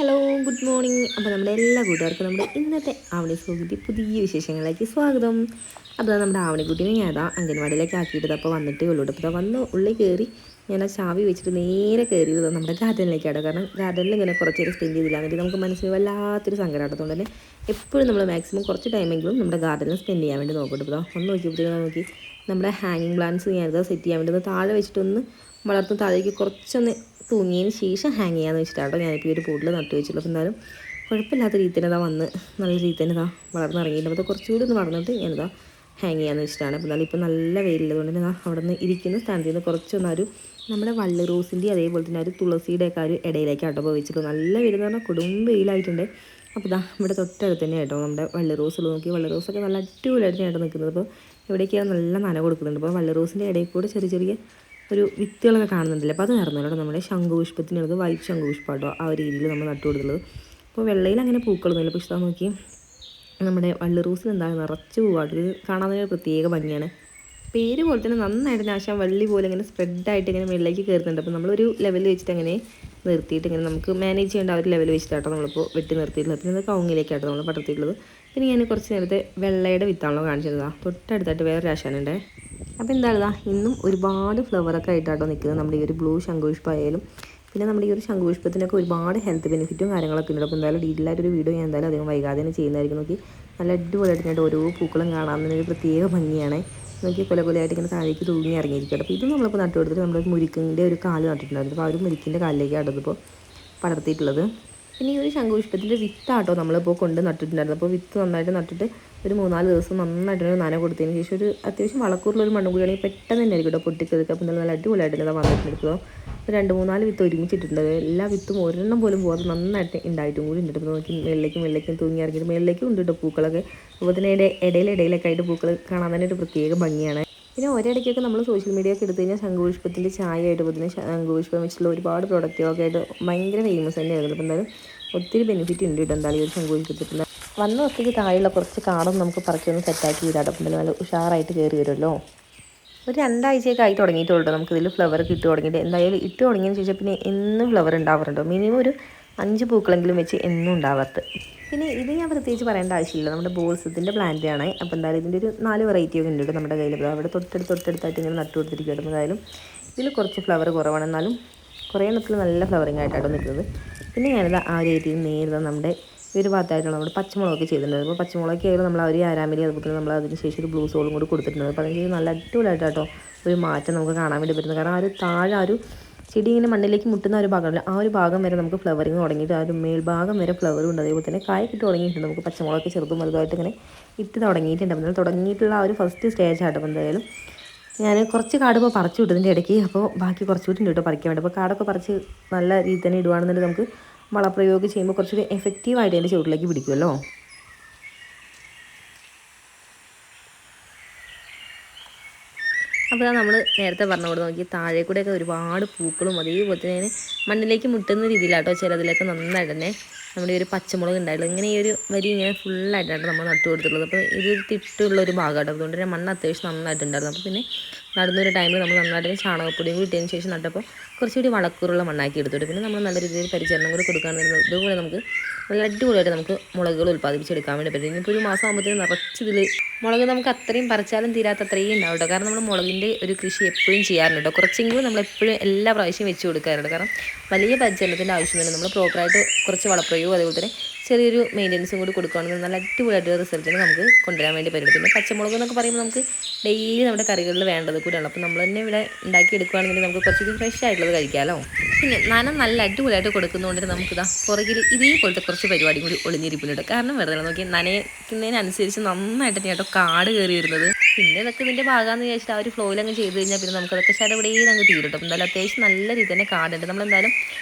Hello good morning. അപ്പോൾ നമ്മുടെ എല്ലാ കൂട്ടുകാർക്കും നമ്മുടെ ഇന്നത്തെ ആവണി സ്കൂട്ടി പുതിയ വിശേഷങ്ങളിലേക്ക് സ്വാഗതം. അപ്പോൾ നമ്മുടെ ആവണിക്കുട്ടീനെ ഞാൻ അംഗൻവാടിയിലേക്ക് ആക്കിയിട്ടത് അപ്പോൾ വന്നിട്ടേ ഉള്ളൂ. അപ്പോൾ വന്ന് ഉള്ളിൽ കയറി ഞാൻ ആ ചാവി വെച്ചിട്ട് നേരെ കയറിയത് നമ്മുടെ ഗാർഡനിലേക്കാണ്. കാരണം ഗാർഡനിൽ ഇങ്ങനെ കുറച്ച് നേരം സ്പെൻഡ് ചെയ്തില്ല എന്നിട്ട് നമുക്ക് മനസ്സിൽ വല്ലാത്തൊരു സങ്കടം. അതുകൊണ്ട് തന്നെ എപ്പോഴും നമ്മൾ മാക്സിമം കുറച്ച് ടൈമെങ്കിലും നമ്മുടെ ഗാർഡനിൽ സ്പെൻഡ് ചെയ്യാൻ വേണ്ടി നോക്കട്ടെ. അപ്പോൾ ഒന്ന് നോക്കിയപ്പോഴത്തേക്കും നോക്കി നമ്മുടെ ഹാങ്ങിങ് പ്ലാന്റ്സ് ഞാനത് സെറ്റ് ചെയ്യാൻ വേണ്ടി താഴെ വെച്ചിട്ടൊന്ന് വളർത്തുന്ന താഴേക്ക് കുറച്ചൊന്ന് തൂങ്ങിയതിന് ശേഷം ഹാങ് ചെയ്യാമെന്ന് വെച്ചിട്ടാട്ടോ ഞാനിപ്പോൾ ഈ ഒരു പോട്ടിൽ നട്ടു വെച്ചുള്ളൂ. അപ്പോൾ എന്നാലും കുഴപ്പമില്ലാത്ത രീതി തന്നെ വന്ന് നല്ല രീതി തന്നെ വളർന്നിറങ്ങിയിട്ട് അപ്പോൾ കുറച്ചുകൂടി ഒന്ന് വളർന്നിട്ട് ഞാനിതാ ഹാങ് ചെയ്യാമെന്ന് വെച്ചിട്ടാണ്. അപ്പോൾ എന്നാലും ഇപ്പോൾ നല്ല വെയിലുള്ളതുകൊണ്ട് തന്നെ അവിടെ നിന്ന് ഇരിക്കുന്ന സ്റ്റാൻഡിൽ നിന്ന് കുറച്ചൊന്നൊരു നമ്മുടെ വള്ളി റോസിൻ്റെ അതേപോലെ തന്നെ ഒരു തുളസിയുടെയൊക്കെ ഒരു ഇടയിലേക്കാട്ടോ പോയി വെച്ചിട്ട് നല്ല വെയിൽ പറഞ്ഞാൽ കൊടും വെയിലായിട്ടുണ്ട്. അപ്പോൾ ഇതാ ഇവിടെ തൊട്ടടുത്ത് തന്നെ കേട്ടോ നമ്മുടെ വള്ളി റോസ് നോക്കി വള്ളി റോസൊക്കെ നല്ല അടിപൊളിയായിട്ട് ഞാൻ നിൽക്കുന്നത്. അപ്പോൾ എവിടേക്കാണ് നല്ല നന കൊടുക്കുന്നുണ്ട്. അപ്പോൾ വള്ളി റോസിൻ്റെ ഇടയിൽ കൂടെ ചെറിയ ചെറിയ ഒരു വിത്തുകളൊക്കെ കാണുന്നുണ്ടല്ലോ. അപ്പോൾ അത് നടന്നല്ലോ നമ്മുടെ ശംഖുപുഷ്പത്തിനുള്ളത് വൈറ്റ് ശംഖുപുഷ്പമാട്ടോ ആ ഒരു രീതിയിൽ നമ്മൾ നട്ടു കൊടുത്തുള്ളത്. അപ്പോൾ വെള്ളയിൽ അങ്ങനെ പൂക്കളൊന്നുമില്ല. പക്ഷേ ഇതാ നോക്കി നമ്മുടെ വള്ളി റോസിൽ എന്താണ് നിറച്ച് പൂവാട്ടോ. ഇത് കാണാൻ ഒരു പ്രത്യേക ഭംഗിയാണ്. പേര് പോലെ തന്നെ നന്നായിട്ട് നാശം വള്ളി പോലെ ഇങ്ങനെ സ്പ്രെഡായിട്ട് ഇങ്ങനെ വെള്ളയിലേക്ക് കയറുന്നുണ്ട്. അപ്പോൾ നമ്മളൊരു ലെവലിൽ വെച്ചിട്ട് അങ്ങനെ നിർത്തിയിട്ട് ഇങ്ങനെ നമുക്ക് മാനേജ് ചെയ്യേണ്ട ആ ഒരു ലെവൽ വെച്ചിട്ടാട്ടോ നമ്മളിപ്പോൾ വെട്ടി നിർത്തിയിട്ടുള്ളത്. പിന്നെ അത് കവുങ്ങിലേക്കാട്ടോ നമ്മൾ പടർത്തിയിട്ടുള്ളത്. പിന്നെ ഞാൻ കുറച്ച് നേരത്തെ വെള്ളയുടെ വിത്താണല്ലോ കാണിച്ചതാണ്. തൊട്ടടുത്തായിട്ട് വേറൊരു ആശാനുണ്ട്. അപ്പോൾ എന്താ ഇന്നും ഒരുപാട് ഫ്ലവറൊക്കെ ആയിട്ടാട്ടോ നിൽക്കുന്നത്. നമ്മുടെ ഈ ഒരു ബ്ലൂ ശംഖുപുഷ്പമായാലും പിന്നെ നമ്മുടെ ഈ ഒരു ശംഖുപുഷ്പത്തിനൊക്കെ ഒരുപാട് ഹെൽത്ത് ബെനിഫിറ്റും കാര്യങ്ങളൊക്കെ ഉണ്ട്. അപ്പോൾ എന്തായാലും ഡീറ്റെയിൽ ആയിട്ടൊരു വീഡിയോ ഞാൻ എന്തായാലും അധികം വൈകാതെ തന്നെ ചെയ്യുന്നതായിരിക്കും. നോക്കി നല്ല അടിപൊളിയായിട്ട് ഓരോ പൂക്കളും കാണാമെന്നൊരു പ്രത്യേക ഭംഗിയാണ്. നോക്കി കൊലകൊലയായിട്ട് ഇങ്ങനെ താഴേക്ക് തൂങ്ങി ഇറങ്ങിയിരിക്കട്ടെ. അപ്പോൾ ഇത് നമ്മളിപ്പോൾ നട്ടു കൊടുത്തിട്ട് നമ്മുടെ മുരിക്കിൻ്റെ ഒരു കാല് നട്ടിട്ടുണ്ടായിരുന്നു. അപ്പോൾ ആ ഒരു മുരിക്കിൻ്റെ കാലിലേക്ക് അടുത്തിപ്പോൾ പടർത്തിയിട്ടുള്ളത്. പിന്നെ ഈ ഒരു ശംഖുപുഷ്പത്തിൻ്റെ വിത്താട്ടോ നമ്മളിപ്പോൾ കൊണ്ട് നട്ടിട്ടുണ്ടായിരുന്നു. അപ്പോൾ വിത്ത് നന്നായിട്ട് നട്ടിട്ട് ഒരു 3-4 ദിവസം നന്നായിട്ട് നന കൊടുത്തതിന് ശേഷം ഒരു അത്യാവശ്യം വളക്കൂറിലൊരു മണ്ണും കൂടിയാണെങ്കിൽ പെട്ടെന്ന് തന്നെ ആയിരിക്കും പൊട്ടിക്കെടുക്കുക. അപ്പോൾ നല്ല അടിപൊളിയായിട്ട് ഇതാ വന്നിട്ടുണ്ടെടുക്കുക. അപ്പോൾ 2-3-4 വിത്ത് ഒരുമിച്ചിട്ടുണ്ട്. എല്ലാ വിത്തും ഒരെണ്ണം പോലും പോകാതെ നന്നായിട്ട് ഉണ്ടായിട്ടും കൂടി ഉണ്ട്. അപ്പോൾ നോക്കി വെള്ളയ്ക്കും തൂങ്ങി ഇറങ്ങിയിട്ട് മേളിലേക്കും ഉണ്ട് കേട്ടോ പൂക്കളൊക്കെ. അപ്പോൾ തന്നെ ഇടയിലൊക്കെ ആയിട്ട് പൂക്കൾ കാണാൻ തന്നെ ഒരു പ്രത്യേക ഭംഗിയാണ്. പിന്നെ ഒരിടയ്ക്കൊക്കെ നമ്മൾ സോഷ്യൽ മീഡിയ ഒക്കെ എടുത്തു കഴിഞ്ഞാൽ ശംഖുപുഷ്പത്തിൻ്റെ ചായ ആയിട്ട് തന്നെ ശംഖുപുഷ്പം വെച്ചിട്ടുള്ള ഒരുപാട് പ്രൊഡക്റ്റുകളൊക്കെ ആയിട്ട് ഭയങ്കര ഫേമസ് തന്നെയായിരുന്നു. അപ്പോൾ എന്തായാലും ഒത്തിരി ബെനിഫിറ്റ് ഉണ്ട് കേട്ടോ എന്തായാലും ഈ ഒരു ശംഖുപുഷ്പത്തിൽ. വന്ന ഒത്തിരി താഴെയുള്ള കുറച്ച് കാടൊന്നും നമുക്ക് പറിക്കൊന്ന് സെറ്റാക്കി വിടാം. അപ്പം നല്ല ഉഷാറായിട്ട് കയറി വരുമല്ലോ. ഒരു 2 ആഴ്ചയൊക്കെ ആയി തുടങ്ങിയിട്ടുള്ളൂ നമുക്കിതിൽ ഫ്ലവർ ഇട്ട് തുടങ്ങിയിട്ട്. എന്തായാലും ഇട്ട് തുടങ്ങിയതിന് ശേഷം പിന്നെ എന്നും ഫ്ലവർ ഉണ്ടാവാറുണ്ടോ. മിനിമം ഒരു 5 പൂക്കളെങ്കിലും വെച്ച് എന്നും ഉണ്ടാവാറ്. പിന്നെ ഇത് ഞാൻ പ്രത്യേകിച്ച് പറയേണ്ട ആവശ്യമില്ല. നമ്മുടെ ബോൾസത്തിൻ്റെ പ്ലാന്റ് ആണ്. അപ്പോൾ എന്തായാലും ഇതിൻ്റെ ഒരു 4 വെറൈറ്റി ഒക്കെ ഉണ്ട് നമ്മുടെ കയ്യിൽ. അവിടെ തൊട്ടടുത്തായിട്ട് ഇങ്ങനെ നട്ടു കൊടുത്തിരിക്കുകയാണ്. എന്തായാലും ഇതിൽ കുറച്ച് ഫ്ലവർ കുറവാണ്, എന്നാലും കുറേ എണ്ണത്തിൽ നല്ല ഫ്ലവറിങ് ആയിട്ടാണ് നിൽക്കുന്നത്. പിന്നെ ഞാനിത് ആ ഒരു ഏരിയയിൽ നേരിടുന്ന നമ്മുടെ ഈ ഒരു ഭാഗത്തായിട്ടുള്ള നമ്മുടെ പച്ചമുളകൊക്കെ ചെയ്തിട്ടുണ്ട്. അപ്പോൾ പച്ചമുളകൊക്കെ ആയാലും നമ്മൾ ആ ഒരു ആരാമലി അതുപോലെ നമ്മൾ അതിന് ശേഷം ഒരു ബ്ലൂ സോളും കൂടി കൊടുത്തിട്ടുണ്ട്. അപ്പോൾ അതിന് നല്ല അടിപൊളിയായിട്ടോ ഒരു മാറ്റം നമുക്ക് കാണാൻ വേണ്ടി പറ്റുന്നത്. കാരണം ആ ഒരു താഴെ ആ ഒരു ചെടി ഇങ്ങനെ മണ്ണിലേക്ക് മുട്ടുന്ന ഒരു ഭാഗമല്ല, ആ ഒരു ഭാഗം വരെ നമുക്ക് ഫ്ലവറിങ് തുടങ്ങിയിട്ട് ആ ഒരു മേൽഭാഗം വരെ ഫ്ലവറും ഉണ്ട്. അതേപോലെ തന്നെ കായ കിട്ടി തുടങ്ങിയിട്ടുണ്ട്. നമുക്ക് പച്ചമുളകൊക്കെ ചെറുതും വലുതായിട്ട് ഇങ്ങനെ ഇട്ട് തുടങ്ങിയിട്ടുണ്ട്. അപ്പോൾ തുടങ്ങിയിട്ടുള്ള ആ ഒരു ഫസ്റ്റ് സ്റ്റേജ് ആട്ടോ. അപ്പോൾ എന്തായാലും ഞാൻ കുറച്ച് കാട് ഇപ്പോൾ പറിച്ചു വിട്ടതിൻ്റെ ഇടയ്ക്ക്. അപ്പോൾ ബാക്കി കുറച്ചുകൂടി ഉണ്ട് കേട്ടോ പറിക്കാൻ വേണ്ടി. അപ്പോൾ കാടൊക്കെ പറിച്ച് നല്ല രീതിയിൽ തന്നെ ഇടുകയാണെന്നുണ്ടെങ്കിൽ നമുക്ക് വളപ്രയോഗം ചെയ്യുമ്പോൾ കുറച്ചുകൂടി എഫക്റ്റീവായിട്ട് അതിൻ്റെ ചുവട്ടിലേക്ക് പിടിക്കുമല്ലോ. അപ്പോൾ നമ്മൾ നേരത്തെ പറഞ്ഞുകൊണ്ട് നോക്കി താഴെ കൂടെയൊക്കെ ഒരുപാട് പൂക്കളും അതേപോലെ തന്നെ മണ്ണിലേക്ക് മുട്ടുന്ന രീതിയിലാട്ടോ ചിലതിലൊക്കെ നന്നായിട്ട് തന്നെ നമ്മുടെ ഈ ഒരു പച്ചമുളക് ഉണ്ടായിട്ടുള്ളത്. ഇങ്ങനെ ഈ ഒരു വരി ഇങ്ങനെ ഫുള്ളായിട്ടാണ് നമ്മൾ നട്ടു കൊടുത്തിട്ടുള്ളത്. അപ്പോൾ ഇതൊരു തിട്ടുള്ളൊരു ഭാഗമാട്ടോ. അതുകൊണ്ട് തന്നെ മണ്ണ് അത്യാവശ്യം നന്നായിട്ടുണ്ടായിരുന്നു. അപ്പോൾ പിന്നെ നടുന്നൊരു ടൈമിൽ നമ്മൾ നന്നായിട്ട് ചാണകപ്പൊടിയും കിട്ടിയതിന് ശേഷം നട്ടപ്പോൾ കുറച്ചുകൂടി വളക്കൂറുള്ള മണ്ണാക്കി എടുത്തിട്ട് പിന്നെ നമ്മൾ നല്ല രീതിയിൽ പരിചരണം കൂടി കൊടുക്കുകയാണെന്ന് ഇതുപോലെ നമുക്ക് നല്ല അടിപൊളിയായിട്ട് നമുക്ക് മുളകുകൾ ഉൽപ്പാദിപ്പിച്ചെടുക്കാൻ വേണ്ടി പറ്റും. ഇനിയിപ്പോൾ ഒരു മാസം ആകുമ്പോഴത്തേക്കും നിറച്ചിതിൽ മുളക് നമുക്ക് അത്രയും പറിച്ചാലും തീരാത്ത അത്രയും ഉണ്ടാവും കേട്ടോ. കാരണം നമ്മൾ മുളകിൻ്റെ ഒരു കൃഷി എപ്പോഴും ചെയ്യാറുണ്ട് കേട്ടോ. കുറച്ചെങ്കിലും നമ്മളെപ്പോഴും എല്ലാ പ്രാവശ്യവും വെച്ച് കൊടുക്കാറുണ്ട്. കാരണം വലിയ പരിചരണത്തിൻ്റെ ആവശ്യമൊന്നുമില്ല. നമ്മൾ പ്രോപ്പറായിട്ട് കുറച്ച് വളപ്രയോഗവും അതേപോലെ തന്നെ ചെറിയൊരു മെയിൻ്റനൻസും കൂടി കൊടുക്കുകയാണെങ്കിൽ നല്ല അടിപൊളിയായിട്ട് റിസൾട്ടിന് നമുക്ക് കൊണ്ടുവരാൻ വേണ്ടി പറ്റും. പിന്നെ പച്ചമുളക് എന്നൊക്കെ പറയുമ്പോൾ നമുക്ക് ഡെയിലി നമ്മുടെ കറികളിൽ വേണ്ടത് കൂടിയാണ്. അപ്പോൾ നമ്മൾ തന്നെ ഇവിടെ ഉണ്ടാക്കി എടുക്കുകയാണെന്നുണ്ടെങ്കിൽ നമുക്ക് കുറച്ചുകൂടി ഫ്രഷ് ആയിട്ടുള്ളത് കഴിക്കാമല്ലോ. പിന്നെ നനം നല്ല അടിപൊളിയായിട്ട് കൊടുക്കുന്നതുകൊണ്ട് നമുക്കിതാ പുറകിൽ ഇതേപോലത്തെ കുറച്ച് പരിപാടി കൂടി ഒളിഞ്ഞിരിപ്പിലുണ്ട്. കാരണം വെറുതെ നോക്കി നനയ്ക്കുന്നതിനനുസരിച്ച് നന്നായിട്ട് കേട്ടോ കാട് കയറി വരുന്നത്. പിന്നെ ഇതൊക്കെ ഇതിൻ്റെ ഭാഗമാണെന്ന് വിചാരിച്ചിട്ട് ആ ഒരു ഫ്ലോയിൽ അങ്ങ് ചെയ്ത് കഴിഞ്ഞാൽ പിന്നെ നമുക്കതൊക്കെ ശടപടിയിൽ അങ്ങ് തീരും കേട്ടോ. എന്തായാലും അത്യാവശ്യം നല്ല രീതി തന്നെ കാടുണ്ട്. നമ്മളെന്തായാലും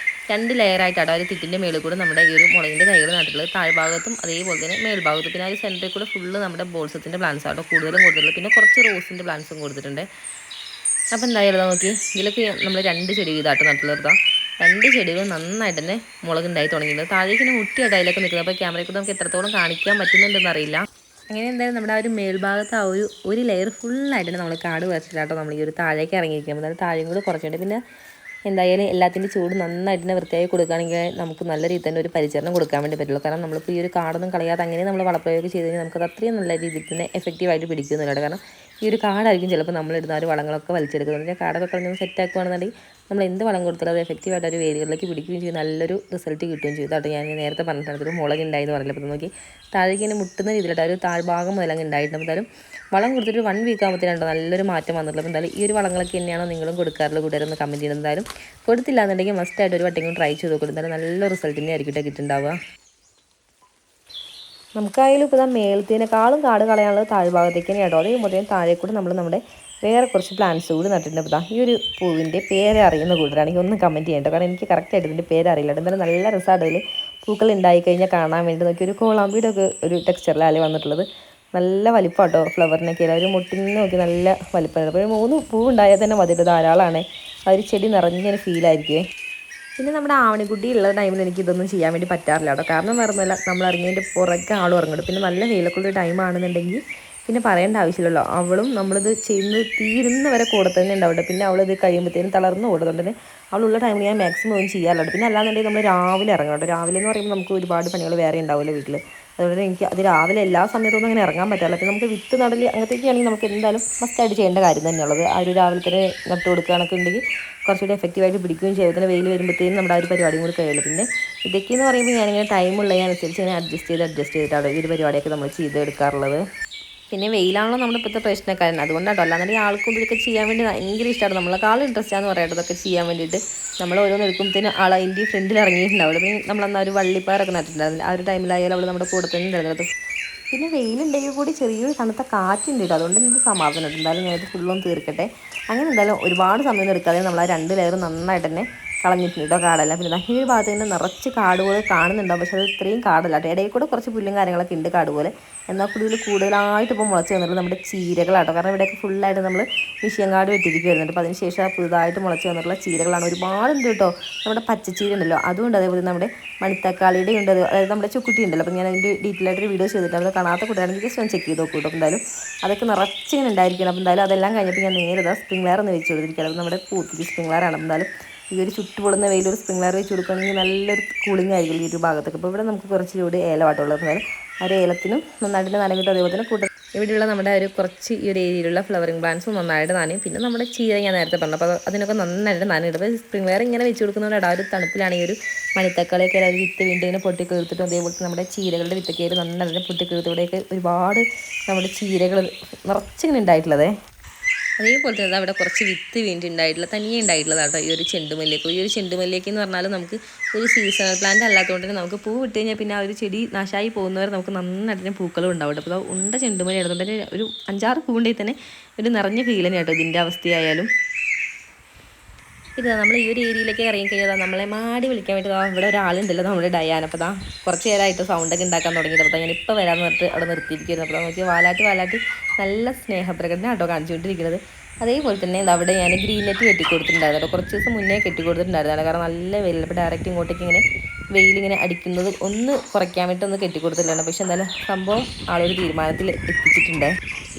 2 ലെയറായിട്ടാണ് ഒരു തിറ്റിൻ്റെ മേളിൽ കൂടെ നമ്മുടെ ഈ ഒരു മുളകിൻ്റെ തൈകൾ നട്ടിട്ടുള്ളത്. താഴ്ഭാഗത്തും അതേപോലെ തന്നെ മേൽഭാഗത്തും. പിന്നെ ആ ഒരു സെൻറ്ററിൽ കൂടെ ഫുള്ള് നമ്മുടെ ബോൾസത്തിൻ്റെ പ്ലാന്റ്സ് ആട്ടോ കൂടുതലും കൊടുത്തിട്ടുള്ളത്. പിന്നെ കുറച്ച് റോസിൻ്റെ പ്ലാന്റ്സും കൊടുത്തിട്ടുണ്ട്. അപ്പോൾ എന്തായാലും നോക്കി ഇതിലൊക്കെ നമ്മൾ 2 ചെടി ഇതായിട്ട് നട്ടിട്ടുള്ളത്. 2 ചെടികളും നന്നായിട്ട് തന്നെ മുളകുണ്ടായി തുടങ്ങിയിട്ടുണ്ട്. താഴേക്ക് തന്നെ മുട്ടിയായിട്ട് അതിലൊക്കെ നിൽക്കുന്നത്. അപ്പോൾ ക്യാമറയിൽ കൂടെ നമുക്ക് എത്രത്തോളം കാണിക്കാൻ പറ്റുന്നുണ്ടെന്ന് അറിയില്ല. അങ്ങനെ എന്തായാലും നമ്മുടെ ആ ഒരു മേൽഭാഗത്ത് ആ ഒരു ലെയർ ഫുള്ളായിട്ട് തന്നെ നമ്മൾ കാട് വരച്ചിട്ടാട്ടോ നമ്മൾ ഈ ഒരു താഴേക്ക് ഇറങ്ങിയിരിക്കുന്നത്. അതായത് താഴെയും കൂടെ കുറച്ചുണ്ട്. പിന്നെ എന്തായാലും എല്ലാത്തിൻ്റെ ചൂട് നന്നായിട്ട് തന്നെ വൃത്തിയായി കൊടുക്കുകയാണെങ്കിൽ നമുക്ക് നല്ല രീതിയിൽ തന്നെ ഒരു പരിചരണം കൊടുക്കാൻ വേണ്ടി പറ്റുള്ളൂ. കാരണം നമ്മളിപ്പോൾ ഈ ഒരു കാടൊന്നും കളയാതെ അങ്ങനെ നമ്മൾ വളപ്രയോഗം ചെയ്ത് കഴിഞ്ഞാൽ നമുക്കത് അത്രയും നല്ല രീതിയിൽ തന്നെ എഫക്റ്റീവായിട്ട് പിടിക്കുന്നില്ല. കാരണം ഈ ഒരു കാടായിരിക്കും ചിലപ്പോൾ നമ്മളിടുന്ന ആ ഒരു വളങ്ങളൊക്കെ വലിച്ചെടുക്കുന്നത്. കാടൊക്കെ കളഞ്ഞ് സെറ്റ് ആക്കുകയാണെന്നുണ്ടെങ്കിൽ നമ്മൾ എന്ത് വളം കൊടുത്താലും അത് എഫക്റ്റീവായിട്ട് ഒരു വേരുകളിലേക്ക് പിടിക്കുകയും ചെയ്യും, നല്ലൊരു റിസൾട്ട് കിട്ടുകയും ചെയ്തു. അതായിട്ട് ഞാൻ നേരത്തെ പറഞ്ഞിട്ടുണ്ട് ഒരു മുളക് ഉണ്ടായെന്ന് പറഞ്ഞില്ല. അപ്പോൾ നോക്കി താഴേക്ക് ഇങ്ങനെ മുട്ടുന്ന രീതിയിലായിട്ട് ഒരു താഴ്ഭാഗം മുതലങ്ങ് ഉണ്ടായിട്ടുണ്ട്. എന്തായാലും വളം കൊടുത്തിട്ട് 1 വീക്ക് ആകുമ്പോഴത്തേനുണ്ടോ നല്ലൊരു മാറ്റം വന്നിട്ടുള്ളത്. അപ്പോൾ എന്തായാലും ഈ ഒരു വളങ്ങളൊക്കെ തന്നെയാണോ നിങ്ങളും കൊടുക്കാറുള്ള കൂട്ടുകാരൊന്ന് കമൻറ്റ് ചെയ്യുന്നത്. എന്തായാലും കൊടുത്തില്ല എന്നുണ്ടെങ്കിൽ മസ്റ്റായിട്ട് ഒരു വട്ടെങ്കിലും ട്രൈ ചെയ്ത് നോക്കും. എന്തായാലും നല്ല റിസൾട്ട് തന്നെ ആയിരിക്കും കിട്ടുന്നുണ്ടാവുക. നമുക്കായാലും ഇപ്പോൾ മേളത്തിനേക്കാളും കാട് കളയാനുള്ളത് താഴ്ഭാഗത്തേക്ക് തന്നെ കേട്ടോ. അതേപോലെ താഴെ കൂടെ നമ്മുടെ വേറെ കുറച്ച് പ്ലാന്റ്സ് കൂടി നട്ടിട്ടുണ്ട്. അപ്പോൾ ഈ ഒരു പൂവിൻ്റെ പേര് അറിയുന്ന കൂട്ടരാണെങ്കിൽ ഒന്ന് കമൻറ്റ് ചെയ്യേണ്ട. കാരണം എനിക്ക് കറക്റ്റായിട്ട് ഇതിൻ്റെ പേര് അറിയില്ല. എന്തായാലും നല്ല രസമാണ് അതിൽ പൂക്കൾ ഉണ്ടായി കഴിഞ്ഞാൽ കാണാൻ വേണ്ടി. നോക്കി ഒരു കോളാമ്പിയുടെ ഒക്കെ ഒരു ടെക്സ്ചറിലാണ് വന്നിട്ടുള്ളത്. നല്ല വലിപ്പം കേട്ടോ ഫ്ലവറിനൊക്കെ. ഒരു മുട്ടിന് നോക്കി നല്ല വലിപ്പമാണ്. അപ്പോൾ 3 പൂവ് ഉണ്ടായാൽ തന്നെ മതി, ധാരാളമാണ്. ആ ഒരു ചെടി നിറഞ്ഞൊരു ഫീലായിരിക്കുമേ. പിന്നെ നമ്മുടെ ആവണിക്കുട്ടി ഉള്ള ടൈമിൽ എനിക്ക് ഇതൊന്നും ചെയ്യാൻ വേണ്ടി പറ്റാറില്ല കേട്ടോ. കാരണം വേറെ ഒന്നുമല്ല, നമ്മൾ ഇറങ്ങിയതിൻ്റെ പുറകെ ആളും ഇറങ്ങും. പിന്നെ നല്ല വെയിലൊക്കെയുള്ള ടൈം ആണെന്നുണ്ടെങ്കിൽ പിന്നെ പറയേണ്ട ആവശ്യമില്ലല്ലോ. അവളും നമ്മളിത് ചെയ്യുന്നത് തീരുന്ന വരെ കൂടെ തന്നെ ഉണ്ടാവട്ടെ. പിന്നെ അവളിത് കഴിയുമ്പോഴത്തേനും തളർന്നു കൂടുന്നുണ്ട് തന്നെ. അവളുള്ള ടൈമിൽ ഞാൻ മാക്സിമം ഒന്നും ചെയ്യാറുണ്ട്. പിന്നെ അല്ലാന്നുണ്ടെങ്കിൽ നമ്മൾ രാവിലെ ഇറങ്ങണം കേട്ടോ. രാവിലെ എന്ന് പറയുമ്പോൾ നമുക്ക് ഒരുപാട് പണികൾ വേറെ ഉണ്ടാവില്ല വീട്ടിൽ. അതുകൊണ്ട് എനിക്ക് അത് രാവിലെ എല്ലാ സമയത്തൊന്നും അങ്ങനെ ഇറങ്ങാൻ പറ്റില്ല. പിന്നെ നമുക്ക് വിത്ത് നടൽ അങ്ങനത്തെയൊക്കെയാണെങ്കിൽ നമുക്ക് എന്തായാലും മസ്റ്റായിട്ട് ചെയ്യേണ്ട കാര്യം തന്നെയുള്ളത്. ആ ഒരു രാവിലെ തന്നെ നട്ട് കൊടുക്കുകയാണൊക്കെ ഉണ്ടെങ്കിൽ കുറച്ചുകൂടി എഫക്റ്റീവായിട്ട് പിടിക്കുകയും ചെയ്യും. പിന്നെ വെയിൽ വരുമ്പോഴത്തേനും നമ്മുടെ ആ ഒരു പരിപാടിയും കൂടി കഴിയുള്ളൂ. പിന്നെ ഇതൊക്കെയെന്ന് പറയുമ്പോൾ ഞാനിങ്ങനെ ടൈമുള്ളതിനനുസരിച്ച് ഞാൻ അഡ്ജസ്റ്റ് ചെയ്തിട്ടാണ് ഈ ഒരു പരിപാടിയൊക്കെ നമ്മൾ ചെയ്തെടുക്കാറുള്ളത്. പിന്നെ വെയിലാണല്ലോ നമ്മുടെ ഇപ്പോഴത്തെ പ്രശ്നക്കാരൻ, അതുകൊണ്ടാട്ടോ. അല്ലാന്നുണ്ടെങ്കിൽ ആൾക്കും ഇതൊക്കെ ചെയ്യാൻ വേണ്ടി ഭയങ്കര ഇഷ്ടമാണ്. നമ്മളെക്കാളും ഇൻട്രസ്റ്റാന്ന് പറയട്ടെ ഇതൊക്കെ ചെയ്യാൻ വേണ്ടിയിട്ട്. നമ്മൾ ഓരോന്ന് എടുക്കുമ്പോഴത്തേനും ആൾ അതിൻ്റെ ഫ്രണ്ടിൽ ഇറങ്ങിയിട്ടുണ്ടാവുള്ളൂ. പിന്നെ നമ്മളെന്നാൽ ഒരു വള്ളിപ്പയറൊക്കെ നട്ടിട്ടുണ്ടായിരുന്നു. ആ ഒരു ടൈമിലായാലും അവൾ നമ്മുടെ കൂടെ തന്നെ ഉണ്ടായിരുന്നത്. പിന്നെ വെയിലുണ്ടെങ്കിൽ കൂടി ചെറിയൊരു തണുത്ത കാറ്റുണ്ട് കേട്ടോ. അതുകൊണ്ട് എനിക്ക് സമാധാനമുണ്ട്. എന്തായാലും ഞാനത് ഫുള്ളൊന്ന് തീർക്കട്ടെ. അങ്ങനെ എന്തായാലും ഒരുപാട് സമയം എടുക്കാതെ നമ്മൾ ആ 2 ലെയർ നന്നായിട്ട് തന്നെ കളഞ്ഞിട്ടുണ്ട് കേട്ടോ കാടല്ല. പിന്നെ ഈ ഒരു ഭാഗത്ത് തന്നെ നിറച്ച് കാട് പോലെ കാണുന്നുണ്ടാവും. പക്ഷേ അത് ഇത്രയും കാടല്ല കേട്ടോ. ഇടയിൽ കൂടെ കുറച്ച് പുല്ലും കാര്യങ്ങളൊക്കെ ഉണ്ട് കാട് പോലെ. എന്നാൽ കൂടുതലായിട്ട് ഇപ്പോൾ മുളച്ച് വന്നിട്ടുള്ളത് നമ്മുടെ ചീരകളാട്ടോ. കാരണം ഇവിടെയൊക്കെ ഫുള്ളായിട്ട് നമ്മൾ മിഷ്യങ്കാട് വെട്ടിരിക്കുക വരുന്നുണ്ട്. അപ്പോൾ അതിന് ശേഷം പുതുതായിട്ട് മുളച്ച് വന്നിട്ടുള്ള ചീരകളാണ് ഒരുപാടുണ്ട് കേട്ടോ. നമ്മുടെ പച്ചച്ചീര ഉണ്ടല്ലോ അതുകൊണ്ട്, അതേപോലെ നമ്മുടെ മണിത്തക്കാളിയുടെ ഉണ്ട്, അതായത് നമ്മുടെ ചുക്കുട്ടി ഉണ്ടല്ലോ. അപ്പോൾ ഞാൻ അതിൻ്റെ ഡീറ്റെയിൽ ആയിട്ടൊരു വീഡിയോ ചെയ്തിട്ട് അത് കാണാത്ത കൂട്ടാണെങ്കിൽ ജസ്റ്റ് ഒന്ന് ചെക്ക് ചെയ്ത് നോക്കൂ കേട്ടോ. എന്തായാലും അതൊക്കെ നിറച്ചിങ്ങനെ ഉണ്ടായിരിക്കണം. അപ്പോൾ എന്തായാലും അതെല്ലാം കഴിഞ്ഞപ്പോൾ ഞാൻ നേരെ സ്പ്രിംഗ്ലർ ഒന്ന് വെച്ച് കൊടുത്തിരിക്കുകയാണ്. അപ്പോൾ നമ്മുടെ പൂത്തിരി സ്പ്രിംഗ്ലറാണ്. എന്തായാലും ഈ ഒരു ചുറ്റുപൊളുന്ന വെയിലൊരു സ്പ്രിംഗ്ലർ വെച്ച് കൊടുക്കുകയാണെങ്കിൽ നല്ലൊരു കൂളിംഗ് ആയിരിക്കും ഈ ഒരു ഭാഗത്തൊക്കെ. അപ്പോൾ ഇവിടെ നമുക്ക് കുറച്ചുകൂടി ഏലമായിട്ടുള്ളത്. എന്നാലും ആ ഒരു ഏലത്തിനും നന്നായിട്ട് നനകിട്ട് അതേപോലെ തന്നെ കൂട്ടം ഇവിടെയുള്ള നമ്മുടെ ഒരു കുറച്ച് ഈ ഒരു ഏരിയയിലുള്ള ഫ്ലവറിങ് പ്ലാന്റ്സും നന്നായിട്ട് നനയും. പിന്നെ നമ്മുടെ ചീര ഞാൻ നേരത്തെ പറഞ്ഞു, അപ്പോൾ അതിനൊക്കെ നന്നായിട്ട് നനയിടും. അപ്പോൾ സ്പ്രിംഗ്ലർ ഇങ്ങനെ വെച്ച് കൊടുക്കുന്നതുകൊണ്ട് ആ ഒരു തണുപ്പിലാണ് ഈ ഒരു മണിത്തക്കാളിയൊക്കെ ഒരു വിത്ത് വീണ്ടും ഇങ്ങനെ പൊട്ടിക്കെടുത്തിട്ടും അതേപോലെ നമ്മുടെ ചീരകളുടെ വിത്തൊക്കെ നന്നായിട്ട് പൊട്ടിക്കെടുത്ത് ഇവിടെയൊക്കെ ഒരുപാട് നമ്മുടെ ചീരകൾ നിറച്ചിങ്ങനെ ഉണ്ടായിട്ടുള്ളതേ. അതേപോലെ തന്നെ അവിടെ കുറച്ച് വിത്ത് വേണ്ടി ഉണ്ടായിട്ടുള്ള തനിയെ ഉണ്ടായിട്ടുള്ളതാട്ടോ ഈ ഒരു ചെണ്ടുമല്ലിയൊക്കെ. ഈ ഒരു ചെണ്ടുമല്ലിയൊക്കെ എന്ന് പറഞ്ഞാൽ നമുക്ക് ഒരു സീസണൽ പ്ലാന്റ് അല്ലാത്തതുകൊണ്ട് തന്നെ നമുക്ക് പൂ വിട്ട് കഴിഞ്ഞാൽ പിന്നെ ആ ഒരു ചെടി നാശമായി പോകുന്നവരെ നമുക്ക് നന്നായിട്ട് പൂക്കളും ഉണ്ടാവും. അപ്പോൾ ഉണ്ട ചെണ്ടുമല്ലി ആയതുകൊണ്ട് തന്നെ ഒരു 5-6 പൂണ്ടെങ്കിൽ തന്നെ ഒരു നിറഞ്ഞ ഫീൽ തന്നെ കേട്ടോ ഇതിൻ്റെ അവസ്ഥയായാലും. ഇത് നമ്മൾ ഈ ഒരു ഏരിയയിലേക്ക് ഇറങ്ങിക്കഴിഞ്ഞാൽ നമ്മളെ മാടി വിളിക്കാൻ വേണ്ടി ഇവിടെ ഒരാളുണ്ടല്ലോ നമ്മുടെ ഡയാൻ. അപ്പോൾ കുറച്ച് നേരമായിട്ട് സൗണ്ടൊക്കെ ഉണ്ടാക്കാൻ തുടങ്ങിയത്. അപ്പോൾ ഞാൻ ഇപ്പോൾ വരാമെന്ന് പറഞ്ഞിട്ട് അവിടെ നിർത്തിയിരിക്കുന്നു. അപ്പോൾ നമുക്ക് വാലാട്ടി നല്ല സ്നേഹപ്രകടനം കേട്ടോ കാണിച്ചുകൊണ്ടിരിക്കുന്നത്. അതേപോലെ തന്നെ അവിടെ ഞാൻ ഗ്രീൻ നെറ്റ് കെട്ടിക്കൊടുത്തിട്ടുണ്ടായിരുന്നു കേട്ടോ. കുറച്ച് ദിവസം മുന്നേ കെട്ടിക്കൊടുത്തിട്ടുണ്ടായിരുന്നു. കാരണം നല്ല വെയിൽ, അപ്പോൾ ഡയറക്റ്റ് ഇങ്ങോട്ടേക്ക് ഇങ്ങനെ വെയിലിങ്ങനെ അടിക്കുന്നത് ഒന്ന് കുറയ്ക്കാൻ വേണ്ടി ഒന്ന് കെട്ടിക്കൊടുത്തില്ലാണ്. പക്ഷെ എന്തായാലും സംഭവം ആളൊരു തീരുമാനത്തിൽ എത്തിച്ചിട്ടുണ്ട്.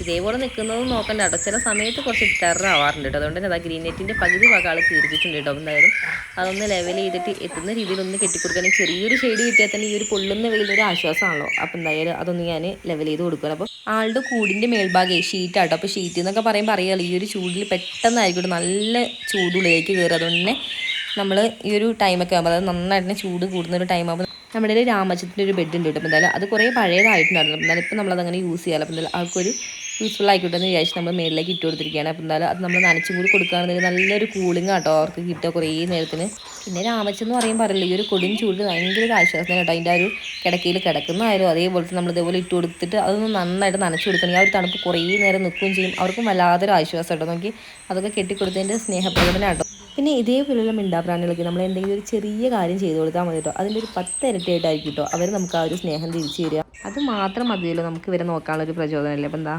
ഇതേപോലെ നിൽക്കുന്നത് നോക്കണ്ട കേട്ടോ. ചില സമയത്ത് കുറച്ച് ടെററാവാറുണ്ട് കേട്ടോ. അതുകൊണ്ട് തന്നെ ഗ്രീൻ നെറ്റിൻ്റെ പകുതി ഭാഗം ആൾ കീറിച്ചിട്ടുണ്ട് കേട്ടോ. എന്തായാലും അതൊന്ന് ലെവൽ ചെയ്തിട്ട് എത്തുന്ന രീതിയിൽ ഒന്ന് കെട്ടിക്കൊടുക്കുകയാണെങ്കിൽ ചെറിയൊരു ഷെയ്ഡ് കിട്ടിയാൽ തന്നെ ഈ ഒരു പൊള്ളുന്ന വെയിലൊരു ആശ്വാസമാണല്ലോ. അപ്പോൾ എന്തായാലും അതൊന്ന് ഞാൻ ലെവൽ ചെയ്ത് കൊടുക്കണം. അപ്പോൾ ആളുടെ കൂടിൻ്റെ മേൽഭാഗം ഷീറ്റാട്ടോ. അപ്പോൾ ഷീറ്റ് എന്നൊക്കെ പറയുമ്പോൾ അറിയാമല്ലോ ഈ ഒരു ചൂടിൽ പെട്ടെന്നായിരിക്കും നല്ല ചൂടുള്ളിലേക്ക് കയറുക. അതുകൊണ്ട് തന്നെ നമ്മൾ ഈ ഒരു ടൈമൊക്കെ ആകുമ്പോൾ അതായത് നന്നായിട്ട് തന്നെ ചൂട് കൂടുന്ന ഒരു ടൈം ആകുമ്പോൾ നമ്മുടെ ഒരു രാമച്ചത്തിൻ്റെ ഒരു ബെഡ് ഉണ്ട് കേട്ടോ. അപ്പോൾ എന്തായാലും അത് കുറേ പഴയതായിട്ടുണ്ടായിരുന്നു. എന്നാലും ഇപ്പോൾ നമ്മളതങ്ങനെ യൂസ് ചെയ്യാമല്ലോ. അപ്പോൾ എന്തായാലും ആൾക്കൊരു യൂസ്ഫുൾ ആയിക്കോട്ടെ എന്ന് വിചാരിച്ച് നമ്മൾ മേളിലേക്ക് ഇട്ട് കൊടുത്തിരിക്കുകയാണ്. അപ്പോൾ എന്തായാലും അത് നമ്മൾ നനച്ചും കൂടി കൊടുക്കുകയാണെന്നുണ്ടെങ്കിൽ നല്ലൊരു കൂളിംഗ് ആട്ടോ അവർക്ക് കിട്ടുക കുറേ നേരത്തിന്. പിന്നെ രാമച്ചെന്ന് പറയുമ്പോൾ പറയില്ല ഈ ഒരു കൊടും ചൂട് ഭയങ്കര ഒരു ആശ്വാസം കേട്ടോ. അതിൻ്റെ ആ ഒരു കിടക്കയിൽ കിടക്കുന്നതായാലും അതേപോലെ നമ്മൾ ഇതേപോലെ ഇട്ട് കൊടുത്തിട്ട് അതൊന്ന് നന്നായിട്ട് നനച്ച് കൊടുക്കണമെങ്കിൽ ആ ഒരു തണുപ്പ് കുറേ നേരം നിൽക്കുകയും ചെയ്യും. അവർക്കും വല്ലാതൊരു ആശ്വാസം കേട്ടോ. നോക്കി അതൊക്കെ കെട്ടിക്കൊടുത്തതിൻ്റെ സ്നേഹപ്രകടനം കേട്ടോ. പിന്നെ ഇതേപോലെയുള്ള മിണ്ടാപ്രാണികൾക്ക് നമ്മൾ എന്തെങ്കിലും ഒരു ചെറിയ കാര്യം ചെയ്ത് കൊടുത്താൽ മതി കേട്ടോ. അതിൻ്റെ ഒരു 10 ഇരട്ടിയായിട്ടായിരിക്കും കേട്ടോ അവർ നമുക്ക് ആ ഒരു സ്നേഹം തിരിച്ചു തരിക. അത് മാത്രം മതിയല്ലോ നമുക്ക് ഇവരെ നോക്കാനുള്ളൊരു പ്രചോദനമല്ലേ. അപ്പോൾ എന്താ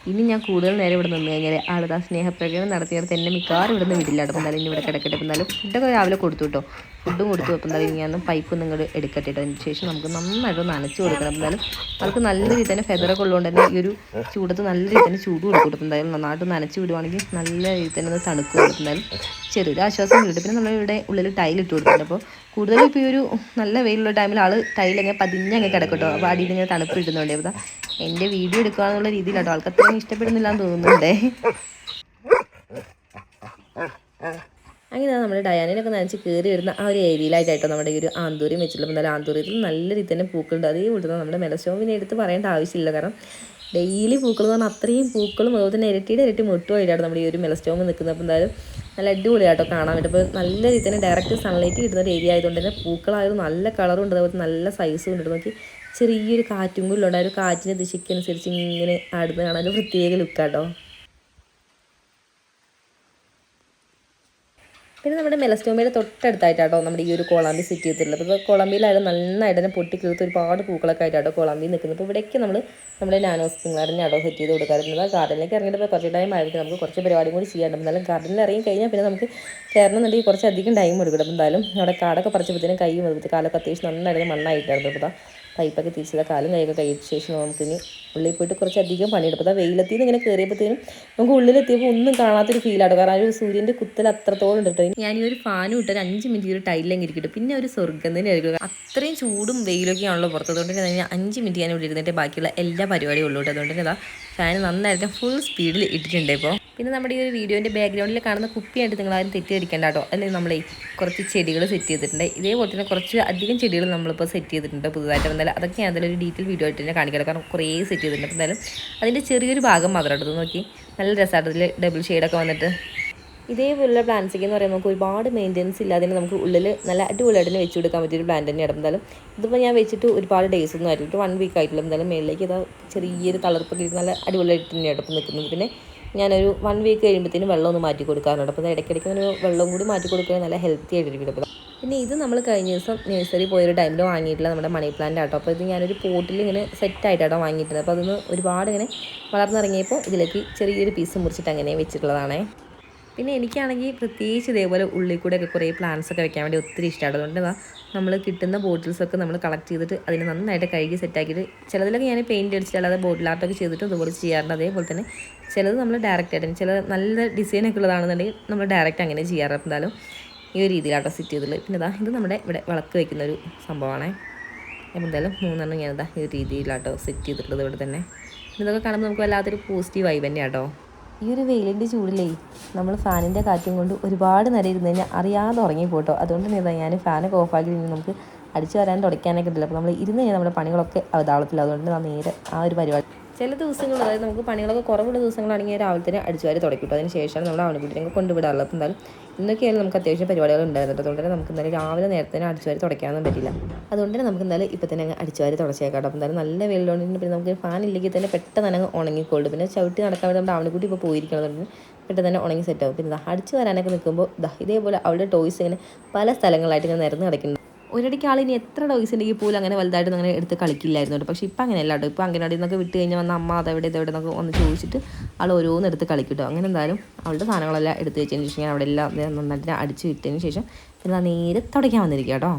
ഇനി ഞാൻ കൂടുതൽ നേരം ഇവിടെ നിന്ന് കഴിഞ്ഞാൽ ആളുടെ സ്നേഹപ്രകടനം നടത്തിയെടുത്ത് എന്നെ മിക്കവാറും ഇവിടെ നിന്ന് വിടില്ല കേട്ടോ. എന്തായാലും ഇനി ഇവിടെ കിടക്കട്ടെ. എന്തായാലും ഫുഡൊക്കെ രാവിലെ കൊടുത്തു കേട്ടോ. ഫുഡും കൊടുത്തു. അപ്പോൾ എന്തായാലും ഞാൻ പൈപ്പ് നിങ്ങൾ എടുക്കട്ടെ. അതിന് ശേഷം നമുക്ക് നന്നായിട്ട് നനച്ച് കൊടുക്കണം. എന്തായാലും അവർക്ക് നല്ല രീതിയിൽ തന്നെ ഫെദറൊക്കെ ഉള്ളതുകൊണ്ട് തന്നെ ഈ ഒരു ചൂടത്ത് നല്ല രീതിയിൽ തന്നെ ചൂട് കൊടുക്കും. എന്തായാലും നന്നായിട്ട് നനച്ച് വിടുവാണെങ്കിൽ നല്ല രീതിയിൽ തന്നെ അത് തണുക്കും. എന്തായാലും ചെറിയൊരു ആശ്വാസം കിട്ടും. പിന്നെ നമ്മളിവിടെ ഉള്ളിൽ ടൈലിട്ട് കൊടുത്തിട്ടുണ്ട്. അപ്പോൾ കൂടുതലും ഇപ്പോൾ ഈ ഒരു നല്ല വെയിലുള്ള ടൈമിൽ ആൾ ടൈലങ്ങനെ പതിഞ്ഞങ്ങ് കിടക്കട്ടോ. അപ്പോൾ അടിയിൽ ഇങ്ങനെ തണുപ്പ് കിട്ടുന്നുണ്ട്. അപ്പോൾ എൻ്റെ വീഡിയോ എടുക്കുകയെന്നുള്ള രീതിയിലാട്ടോ ആൾക്ക് അത്രയും ഇഷ്ടപ്പെടുന്നില്ല എന്ന് തോന്നുന്നുണ്ടേ. അങ്ങനെ നമ്മുടെ ഡയാനൊക്കെ നനച്ച് കയറി വരുന്ന ആ ഒരു ഏരിയയിലായിട്ടോ നമ്മുടെ ഈ ഒരു ആന്തൂര്യം വെച്ചിട്ടുള്ള. എന്തായാലും ആന്തൂര്യത്തിൽ നല്ല രീതിയിൽ തന്നെ പൂക്കളുണ്ട്. അതേപോലെ തന്നെ നമ്മുടെ മെലസ്റ്റോമിനെ എടുത്ത് പറയേണ്ട ആവശ്യമില്ല. കാരണം ഡെയിലി പൂക്കൾ എന്ന് പറഞ്ഞാൽ അത്രയും പൂക്കളും അതുപോലെ തന്നെ ഇരട്ടി മുട്ടുമായിട്ടാണ് നമ്മുടെ ഈ ഒരു മെലസ്റ്റോം നിൽക്കുന്നത്. അപ്പോൾ എന്തായാലും നല്ല അടിപൊളിയായിട്ടോ കാണാൻ പറ്റും. അപ്പോൾ നല്ല രീതിയിൽ തന്നെ ഡയറക്റ്റ് സൺലൈറ്റ് കിട്ടുന്ന ഒരു ഏരിയ ആയതുകൊണ്ട് തന്നെ പൂക്കളായാലും നല്ല കളറും ഉണ്ട്. അതുപോലെ നല്ല സൈസും ഉണ്ട്. നോക്കി ചെറിയൊരു കാറ്റും കൂടി ഉണ്ട്. ആ ഒരു കാറ്റിൻ്റെ ദിശയ്ക്കനുസരിച്ച് ഇങ്ങനെ ആടുന്ന കാണാൻ ഒരു പ്രത്യേക ലുക്കാട്ടോ. പിന്നെ നമ്മുടെ മെലസ്റ്റോമയുടെ തൊട്ടടുത്തായിട്ടാട്ടോ നമ്മുടെ ഈ ഒരു കോളാമ്പി സെറ്റ് ചെയ്തിട്ടുള്ളത്. അപ്പോൾ കോളാമ്പിയിലായാലും നന്നായിട്ട് തന്നെ പൊട്ടിക്കിളുത്ത് ഒരുപാട് പൂക്കളൊക്കെ ആയിട്ടാട്ടോ കോളാമ്പി നിൽക്കുന്നത്. അപ്പോൾ ഇവിടേക്ക് നമ്മുടെ നാനോ സ്പ്രിംഗ്ലറിനെ ആട്ടോ സെറ്റ് ചെയ്ത് കൊടുക്കാറുണ്ട്. ഗാർഡനിലേക്ക് ഇറങ്ങിയിട്ട് കുറച്ച് ടൈം ആയിരിക്കും. നമുക്ക് കുറച്ച് പരിപാടിയും കൂടി ചെയ്യാറുണ്ട്. എന്തായാലും ഗാർഡനിൽ ഇറങ്ങി കഴിഞ്ഞാൽ പിന്നെ നമുക്ക് കയറണമെന്നുണ്ടെങ്കിൽ കുറച്ചധികം ടൈം എടുക്കണം. അപ്പോൾ എന്തായാലും അവിടെ കാടൊക്കെ പറിച്ചപ്പോഴത്തേനും കൈയും എടുത്ത് കാലൊക്കെ അത്യാവശ്യം നന്നായിട്ട് മണ്ണായിട്ടായിരുന്നു. അപ്പോൾ പൈപ്പൊക്കെ തിരിച്ചത് കാലും കൈയൊക്കെ കഴിച്ച ശേഷം നമുക്കിനി ഉള്ളിൽ പോയിട്ട് കുറച്ചധികം പണിയെടുക്കും. അപ്പോൾ വെയിലത്തിൽ നിന്ന് ഇങ്ങനെ കയറിയപ്പോഴത്തേനും നമുക്ക് ഉള്ളിലെത്തിയപ്പോൾ ഒന്നും കാണാത്തൊരു ഫീലാണ്. കാരണം ആ ഒരു സൂര്യൻ്റെ കുത്തൽ അത്രത്തോളം ഉണ്ട് കേട്ടോ. ഞാൻ ഈ ഒരു ഫാനും ഇട്ട് ഒരു 5 മിനിറ്റ് ഒരു ടൈലിലേക്ക് ഇരിക്കട്ടെ. പിന്നെ ഒരു സ്വർഗ്ഗം തന്നെ ആയിരിക്കും. അത്രയും ചൂടും വെയിലൊക്കെയാണല്ലോ പുറത്ത്. അതുകൊണ്ട് തന്നെ ഞാൻ 5 മിനിറ്റ് ഞാൻ ഇവിടെ ഇരുന്നിട്ട് ബാക്കിയുള്ള എല്ലാ പരിപാടിയും ഉള്ളൂ കേട്ടോ. അതുകൊണ്ട് തന്നെ ഫാൻ നന്നായിട്ട് ഫുൾ സ്പീഡിൽ ഇട്ടിട്ടുണ്ട്. ഇപ്പോൾ പിന്നെ നമ്മുടെ ഈ ഒരു വീഡിയോൻ്റെ ബാക്ക്ഗ്രൗണ്ടിൽ കാണുന്ന കുപ്പിയായിട്ട് നിങ്ങളാരും തെറ്റിദ്ധരിക്കേണ്ട കേട്ടോ. അല്ലെങ്കിൽ നമ്മളെ കുറച്ച് ചെടികൾ സെറ്റ് ചെയ്തിട്ടുണ്ട്. ഇതേപോലെ തന്നെ കുറച്ച് അധികം ചെടികൾ നമ്മളിപ്പോൾ സെറ്റ് ചെയ്തിട്ടുണ്ട് പുതുതായിട്ട്. എന്തായാലും അതൊക്കെ ഞാൻ അതിലൊരു ഡീറ്റെയിൽ വീഡിയോ ആയിട്ട് തന്നെ കാണിക്കാം. കാരണം കുറേ സെറ്റ് ചെയ്തിട്ടുണ്ട്. എന്തായാലും അതിൻ്റെ ചെറിയൊരു ഭാഗം മാത്രം എടുത്ത് നോക്കി നല്ല രസമായിട്ട് അതിൽ ഡബിൾ ഷെയ്ഡൊക്കെ വന്നിട്ട് ഇതേപോലുള്ള പ്ലാന്റ്സൊക്കെ എന്ന് പറയുമ്പോൾ നമുക്ക് ഒരുപാട് മെയിൻ്റെനൻസ് ഇല്ലാതെ നമുക്ക് ഉള്ളിൽ നല്ല അടിപൊളിയായിട്ട് വെച്ച് കൊടുക്കാൻ പറ്റിയൊരു പ്ലാന്റ് തന്നെയാണ്. എന്തായാലും ഇതിപ്പോൾ ഞാൻ വെച്ചിട്ട് ഒരുപാട് ഡേയ്സ് ഒന്നും ആയിട്ടില്ല. 1 വീക്ക് ആയിട്ടുള്ള. എന്തായാലും മേളിലേക്ക് ഇതാ ചെറിയൊരു തളർപ്പൊക്കെ നല്ല അടിപൊളിയായിട്ട് തന്നെയാണ് ഇപ്പം നിൽക്കുന്നത്. പിന്നെ ഞാനൊരു 1 വീക്ക് കഴിയുമ്പോഴത്തേനും വെള്ളം ഒന്ന് മാറ്റി കൊടുക്കാറുണ്ട്. അപ്പോൾ ഇടയ്ക്കിടയ്ക്ക് ഒരു വെള്ളം കൂടി മാറ്റി കൊടുക്കുക നല്ല ഹെൽത്തി ആയിട്ടിരിക്കും. അപ്പോൾ പിന്നെ ഇത് നമ്മൾ കഴിഞ്ഞ ദിവസം നഴ്സറി പോയൊരു ടൈമിൽ വാങ്ങിയിട്ടില്ല നമ്മുടെ മണി പ്ലാന്റ് ആട്ടോ. അപ്പോൾ ഇത് ഞാനൊരു പോട്ടിൽ ഇങ്ങനെ സെറ്റായിട്ടാട്ടോ വാങ്ങിയിട്ടുണ്ട്. അപ്പോൾ അതൊന്ന് ഒരുപാട് ഇങ്ങനെ വളർന്നിറങ്ങിയപ്പോൾ ഇതിലേക്ക് ചെറിയൊരു പീസ് മുറിച്ചിട്ട് അങ്ങനെ വെച്ചിട്ടുള്ളതാണേ. പിന്നെ എനിക്കാണെങ്കിൽ പ്രത്യേകിച്ച് ഇതേപോലെ ഉള്ളിൽ കൂടെയൊക്കെ കുറേ പ്ലാന്റ്സൊക്കെ വെക്കാൻ വേണ്ടി ഒത്തിരി ഇഷ്ടമാണ്. അതുകൊണ്ട് നമ്മൾ കിട്ടുന്ന ബോട്ടിൽസൊക്കെ നമ്മൾ കളക്ട് ചെയ്തിട്ട് അതിന് നന്നായിട്ട് കഴുകി സെറ്റാക്കിയിട്ട് ചിലതിലൊക്കെ ഞാൻ പെയിൻറ്റ് അടിച്ചിട്ട് അല്ലാതെ ബോട്ടിൽ ആർട്ടൊക്കെ ചെയ്തിട്ട് ഇതുപോലെ ചെയ്യാറുണ്ട്. അതേപോലെ തന്നെ ചിലത് നമ്മൾ ഡയറക്റ്റ് ആയിട്ട് ചില നല്ല ഡിസൈനൊക്കെ ഉള്ളതാണെന്നുണ്ടെങ്കിൽ നമ്മൾ ഡയറക്റ്റ് അങ്ങനെ ചെയ്യാറുണ്ട്. എന്തായാലും ഈ ഒരു രീതിയിലാട്ടോ സെറ്റ് ചെയ്തിട്ടുള്ളത്. പിന്നെ ഇത് നമ്മുടെ ഇവിടെ വിളക്ക് വയ്ക്കുന്ന ഒരു സംഭവമാണ്. അപ്പോൾ എന്തായാലും 3 ഞാനിതാ ഈ ഒരു രീതിയിലാട്ടോ സെറ്റ് ചെയ്തിട്ടുള്ളത് ഇവിടെ തന്നെ. ഇതൊക്കെ കാണുമ്പോൾ നമുക്ക് വല്ലാത്തൊരു പോസിറ്റീവ് വൈബ് തന്നെയാട്ടോ. ഈ ഒരു വെയിലിൻ്റെ ചൂടിലേ നമ്മൾ ഫാനിൻ്റെ കാറ്റും കൊണ്ട് ഒരുപാട് നേരം ഇരുന്ന് കഴിഞ്ഞാൽ അറിയാതെ ഉറങ്ങിപ്പോട്ടോ. അതുകൊണ്ട് തന്നെ ഞാൻ ഫാനൊക്കെ ഓഫാക്കി നമുക്ക് അടിച്ചു വരാൻ തുടയ്ക്കാനൊക്കെ ഉണ്ടല്ലോ. അപ്പോൾ നമ്മൾ ഇരുന്ന് കഴിഞ്ഞാൽ നമ്മുടെ പണികളൊക്കെ അവതാളത്തില്ല. അതുകൊണ്ട് നേരെ ആ ഒരു പരിപാടി ചില ദിവസങ്ങൾ അതായത് നമുക്ക് പണികളൊക്കെ കുറവുള്ള ദിവസങ്ങളാണെങ്കിൽ രാവിലെ തന്നെ അടിച്ചു വാരി തുടയ്ക്കും. അതിന് ശേഷമാണ് നമ്മൾ അവനെക്കുട്ടിനെ കൊണ്ടുവിടാറുള്ളത്. അപ്പോൾ എന്തായാലും ഇന്നൊക്കെയാണ് നമുക്ക് അത്യാവശ്യം പരിപാടികൾ ഉണ്ടായിരുന്നത്. അതുകൊണ്ട് തന്നെ നമുക്ക് എന്തായാലും രാവിലെ നേരത്തെ തന്നെ അടിച്ചു വാരി തുടയ്ക്കാനൊന്നും പറ്റില്ല. അതുകൊണ്ട് തന്നെ നമുക്ക് എന്തായാലും ഇപ്പം തന്നെ അടിച്ചു വാരി തുടച്ചേക്കാട്ടോ. അപ്പോൾ എന്തായാലും നല്ല വെയിലുകൊണ്ട് പിന്നെ നമുക്ക് ഫാൻ ഇല്ലെങ്കിൽ തന്നെ പെട്ടെന്ന് തന്നെ ഉണങ്ങിക്കോളും. പിന്നെ ചവിട്ടി നടക്കാൻ വേണ്ടി നമ്മുടെ അവനെക്കുട്ടി ഇപ്പോൾ പോയിരിക്കണതുകൊണ്ട് പെട്ടെന്ന് തന്നെ ഉണങ്ങി സെറ്റാവും. പിന്നെ അടിച്ചു വരാനൊക്കെ നിൽക്കുമ്പോൾ ഇതേപോലെ അവളുടെ ടോയ്സ് ഇങ്ങനെ പല സ്ഥലങ്ങളായിട്ട് ഇങ്ങനെ നിരന്ന് കിടക്കുന്നു. ഒരിടയ്ക്ക് ആളിനി എത്ര ടോയ്സ് ഉണ്ടെങ്കിൽ പോലും അങ്ങനെ വലുതായിട്ട് അങ്ങനെ എടുത്ത് കളിക്കില്ലായിരുന്നു കേട്ടോ. പക്ഷേ ഇപ്പം അങ്ങനെയല്ല കേട്ടോ. ഇപ്പോൾ അംഗനവാടിയിൽ നിന്നൊക്കെ വിട്ട് കഴിഞ്ഞാൽ വന്ന അമ്മ അതെവിടെ ഇതെവിടെ എന്നൊക്കെ ഒന്ന് ചോദിച്ചിട്ട് ആൾ ഓരോന്ന് എടുത്ത് കളിക്കും കേട്ടോ. അങ്ങനെ എന്തായാലും അവളുടെ സാധനങ്ങളെല്ലാം എടുത്ത് വെച്ചതിന് ശേഷം ഞാൻ അവിടെ എല്ലാം നന്നായിട്ട് അടിച്ച് വിട്ടതിന് ശേഷം പിന്നെ നേരെ തുടയ്ക്കാൻ വന്നിരിക്കുക കേട്ടോ.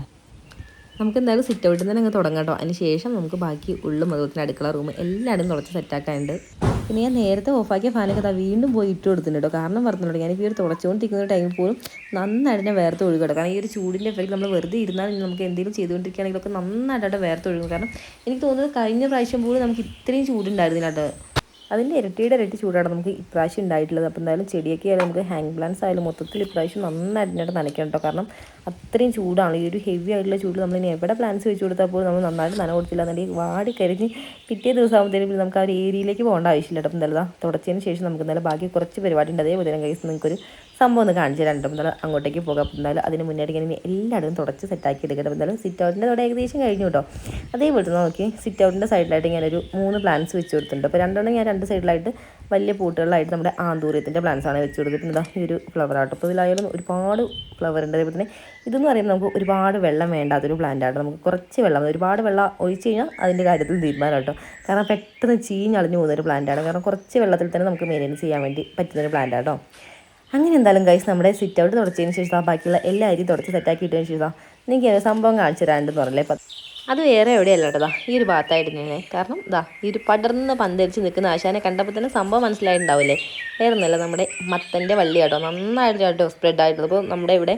നമുക്ക് എന്തായാലും സിറ്റ് ഔട്ടിൽ നിന്ന് അങ്ങ് തുടങ്ങാം കേട്ടോ. അതിന് ശേഷം നമുക്ക് ബാക്കി ഉള്ളും അതുപോലെ അടുക്കള റൂം എല്ലാവരും തുടച്ച് സെറ്റാക്കാനുണ്ട്. പിന്നെ ഞാൻ നേരത്തെ ഓഫാക്കിയ ഫാനൊക്കെ വീണ്ടും പോയി ഇട്ട് കൊടുത്തിട്ടുണ്ട് കേട്ടോ. കാരണം പറഞ്ഞിട്ടുണ്ട് ഞാനിപ്പോൾ ഈ ഒരു തുടച്ചുകൊണ്ടിരിക്കുന്ന ടൈമിൽ പോലും നന്നായിട്ട് തന്നെ വേർത്ത് ഒഴുകും കേട്ടോ. കാരണം ഈ ഒരു ചൂടിൻ്റെ എഫക്റ്റ് നമ്മൾ വെറുതെ ഇരുന്നാൽ നമുക്ക് എന്തെങ്കിലും ചെയ്തുകൊണ്ടിരിക്കുകയാണെങ്കിലൊക്കെ നന്നായിട്ട് വേർത്ത് ഒഴുകും. കാരണം എനിക്ക് തോന്നുന്നത് കഴിഞ്ഞ പ്രാവശ്യം പോലും നമുക്ക് ഇത്രയും ചൂടുണ്ടായിരുന്നില്ല കേട്ടോ. അതിൻ്റെ ഇരട്ടി ചൂടാണ് നമുക്ക് ഇപ്രാവശ്യം ഉണ്ടായിട്ടുള്ളത്. അപ്പോൾ എന്തായാലും ചെടിയൊക്കെ ആയാലും നമുക്ക് ഹാങ് പ്ലാന്റ്സ് ആയാലും മൊത്തത്തിൽ ഇപ്രാവശ്യം നന്നായിട്ട് നനയ്ക്കണം കേട്ടോ. കാരണം അത്രയും ചൂടാണ്. ഈ ഒരു ഹെവി ആയിട്ടുള്ള ചൂട് നമ്മൾ ഇനി എവിടെ പ്ലാന്റ്സ് വെച്ച് കൊടുത്താൽ പോലും നമ്മൾ നന്നായിട്ട് നന കൊടുത്തില്ല എന്നുണ്ടെങ്കിൽ വാടി കരിഞ്ഞ് പിറ്റേ ദിവസം ആകുമ്പോഴത്തേക്കും നമുക്ക് ആ ഒരു ഏരിയയിലേക്ക് പോകേണ്ട ആവശ്യമില്ല കേട്ടോ. എന്തായാലും തുടച്ചതിന് ശേഷം നമുക്ക് എന്തായാലും ബാക്കി കുറച്ച് പരിപാടി ഉണ്ട്. അതേപോലെ തന്നെ കൈസ് നിങ്ങൾക്കൊരു സംഭവം ഒന്ന് കാണിച്ചു തരാം. എന്തായാലും അങ്ങോട്ടേക്ക് പോകാം. അപ്പോൾ എന്തായാലും അതിന് മുന്നേറ്റ് ഇങ്ങനെ എല്ലായിടും തുടച്ച് സെറ്റാക്കി എടുക്കട്ടെ. എന്തായാലും സിറ്റ് ഔട്ടിൻ്റെ അവിടെ ഏകദേശം കഴിഞ്ഞു കേട്ടോ. അതേപോലെ തന്നെ നോക്കി സിറ്റ് ഔട്ടിൻ്റെ സൈഡിലായിട്ട് ഞാനൊരു 3 പ്ലാന്റ്സ് വെച്ച് കൊടുത്തിട്ടുണ്ട്. അപ്പോൾ 2 ഞാൻ 2 സൈഡിലായിട്ട് വലിയ പൂട്ടുകളിലായിട്ട് നമ്മുടെ ആന്തൂര്യത്തിൻ്റെ പ്ലാന്റ്സാണ് വെച്ച് കൊടുത്തിട്ടുണ്ട്. ഈ ഒരു ഫ്ലവർ ആട്ടോ. അപ്പോൾ ഇതിലായാലും ഒരുപാട് ഫ്ലവർ ഉണ്ട്. അതേപോലെ തന്നെ ഇതെന്ന് പറയുമ്പോൾ നമുക്ക് ഒരുപാട് വെള്ളം വേണ്ടാത്തൊരു പ്ലാന്റ് ആട്ടോ. നമുക്ക് കുറച്ച് വെള്ളം ഒരുപാട് വെള്ളം ഒഴിച്ച് കഴിഞ്ഞാൽ അതിൻ്റെ കാര്യത്തിൽ തീരുമാനം കേട്ടോ. കാരണം പെട്ടെന്ന് ചീഞ്ഞളിഞ്ഞ് പോകുന്നൊരു പ്ലാന്റാണ്. കാരണം കുറച്ച് വെള്ളത്തിൽ തന്നെ നമുക്ക് മെയിൻറ്റെയിൻസ് ചെയ്യാൻ വേണ്ടി പറ്റുന്നൊരു പ്ലാന്റ് ആട്ടോ. അങ്ങനെ എന്തായാലും ഗൈസ് നമ്മുടെ സിറ്റ് ഔട്ട് തുടച്ചതിന് ശേഷം ബാക്കിയുള്ള എല്ലാ അരി തുടച്ച് സെറ്റാക്കി ഇട്ടതിന് ശേഷം എനിക്ക് സംഭവം കാണിച്ചു തരാണ്ടെന്ന് പറഞ്ഞില്ലേ. അത് വേറെ എവിടെയല്ല കേട്ടോ, ഈ ഒരു ഭാഗത്തായിട്ട് തന്നെ. കാരണം ഈ ഒരു പടർന്ന് പന്തരിച്ച് നിൽക്കുന്ന ആശാനെ കണ്ടപ്പോൾ തന്നെ സംഭവം മനസ്സിലായിട്ടുണ്ടാവില്ലേ. വേറെ ഒന്നുമല്ല, നമ്മുടെ മത്തൻ്റെ വള്ളി കേട്ടോ, നന്നായിട്ട് സ്പ്രെഡ് ആയിട്ടുള്ളത്. അപ്പോൾ നമ്മുടെ ഇവിടെ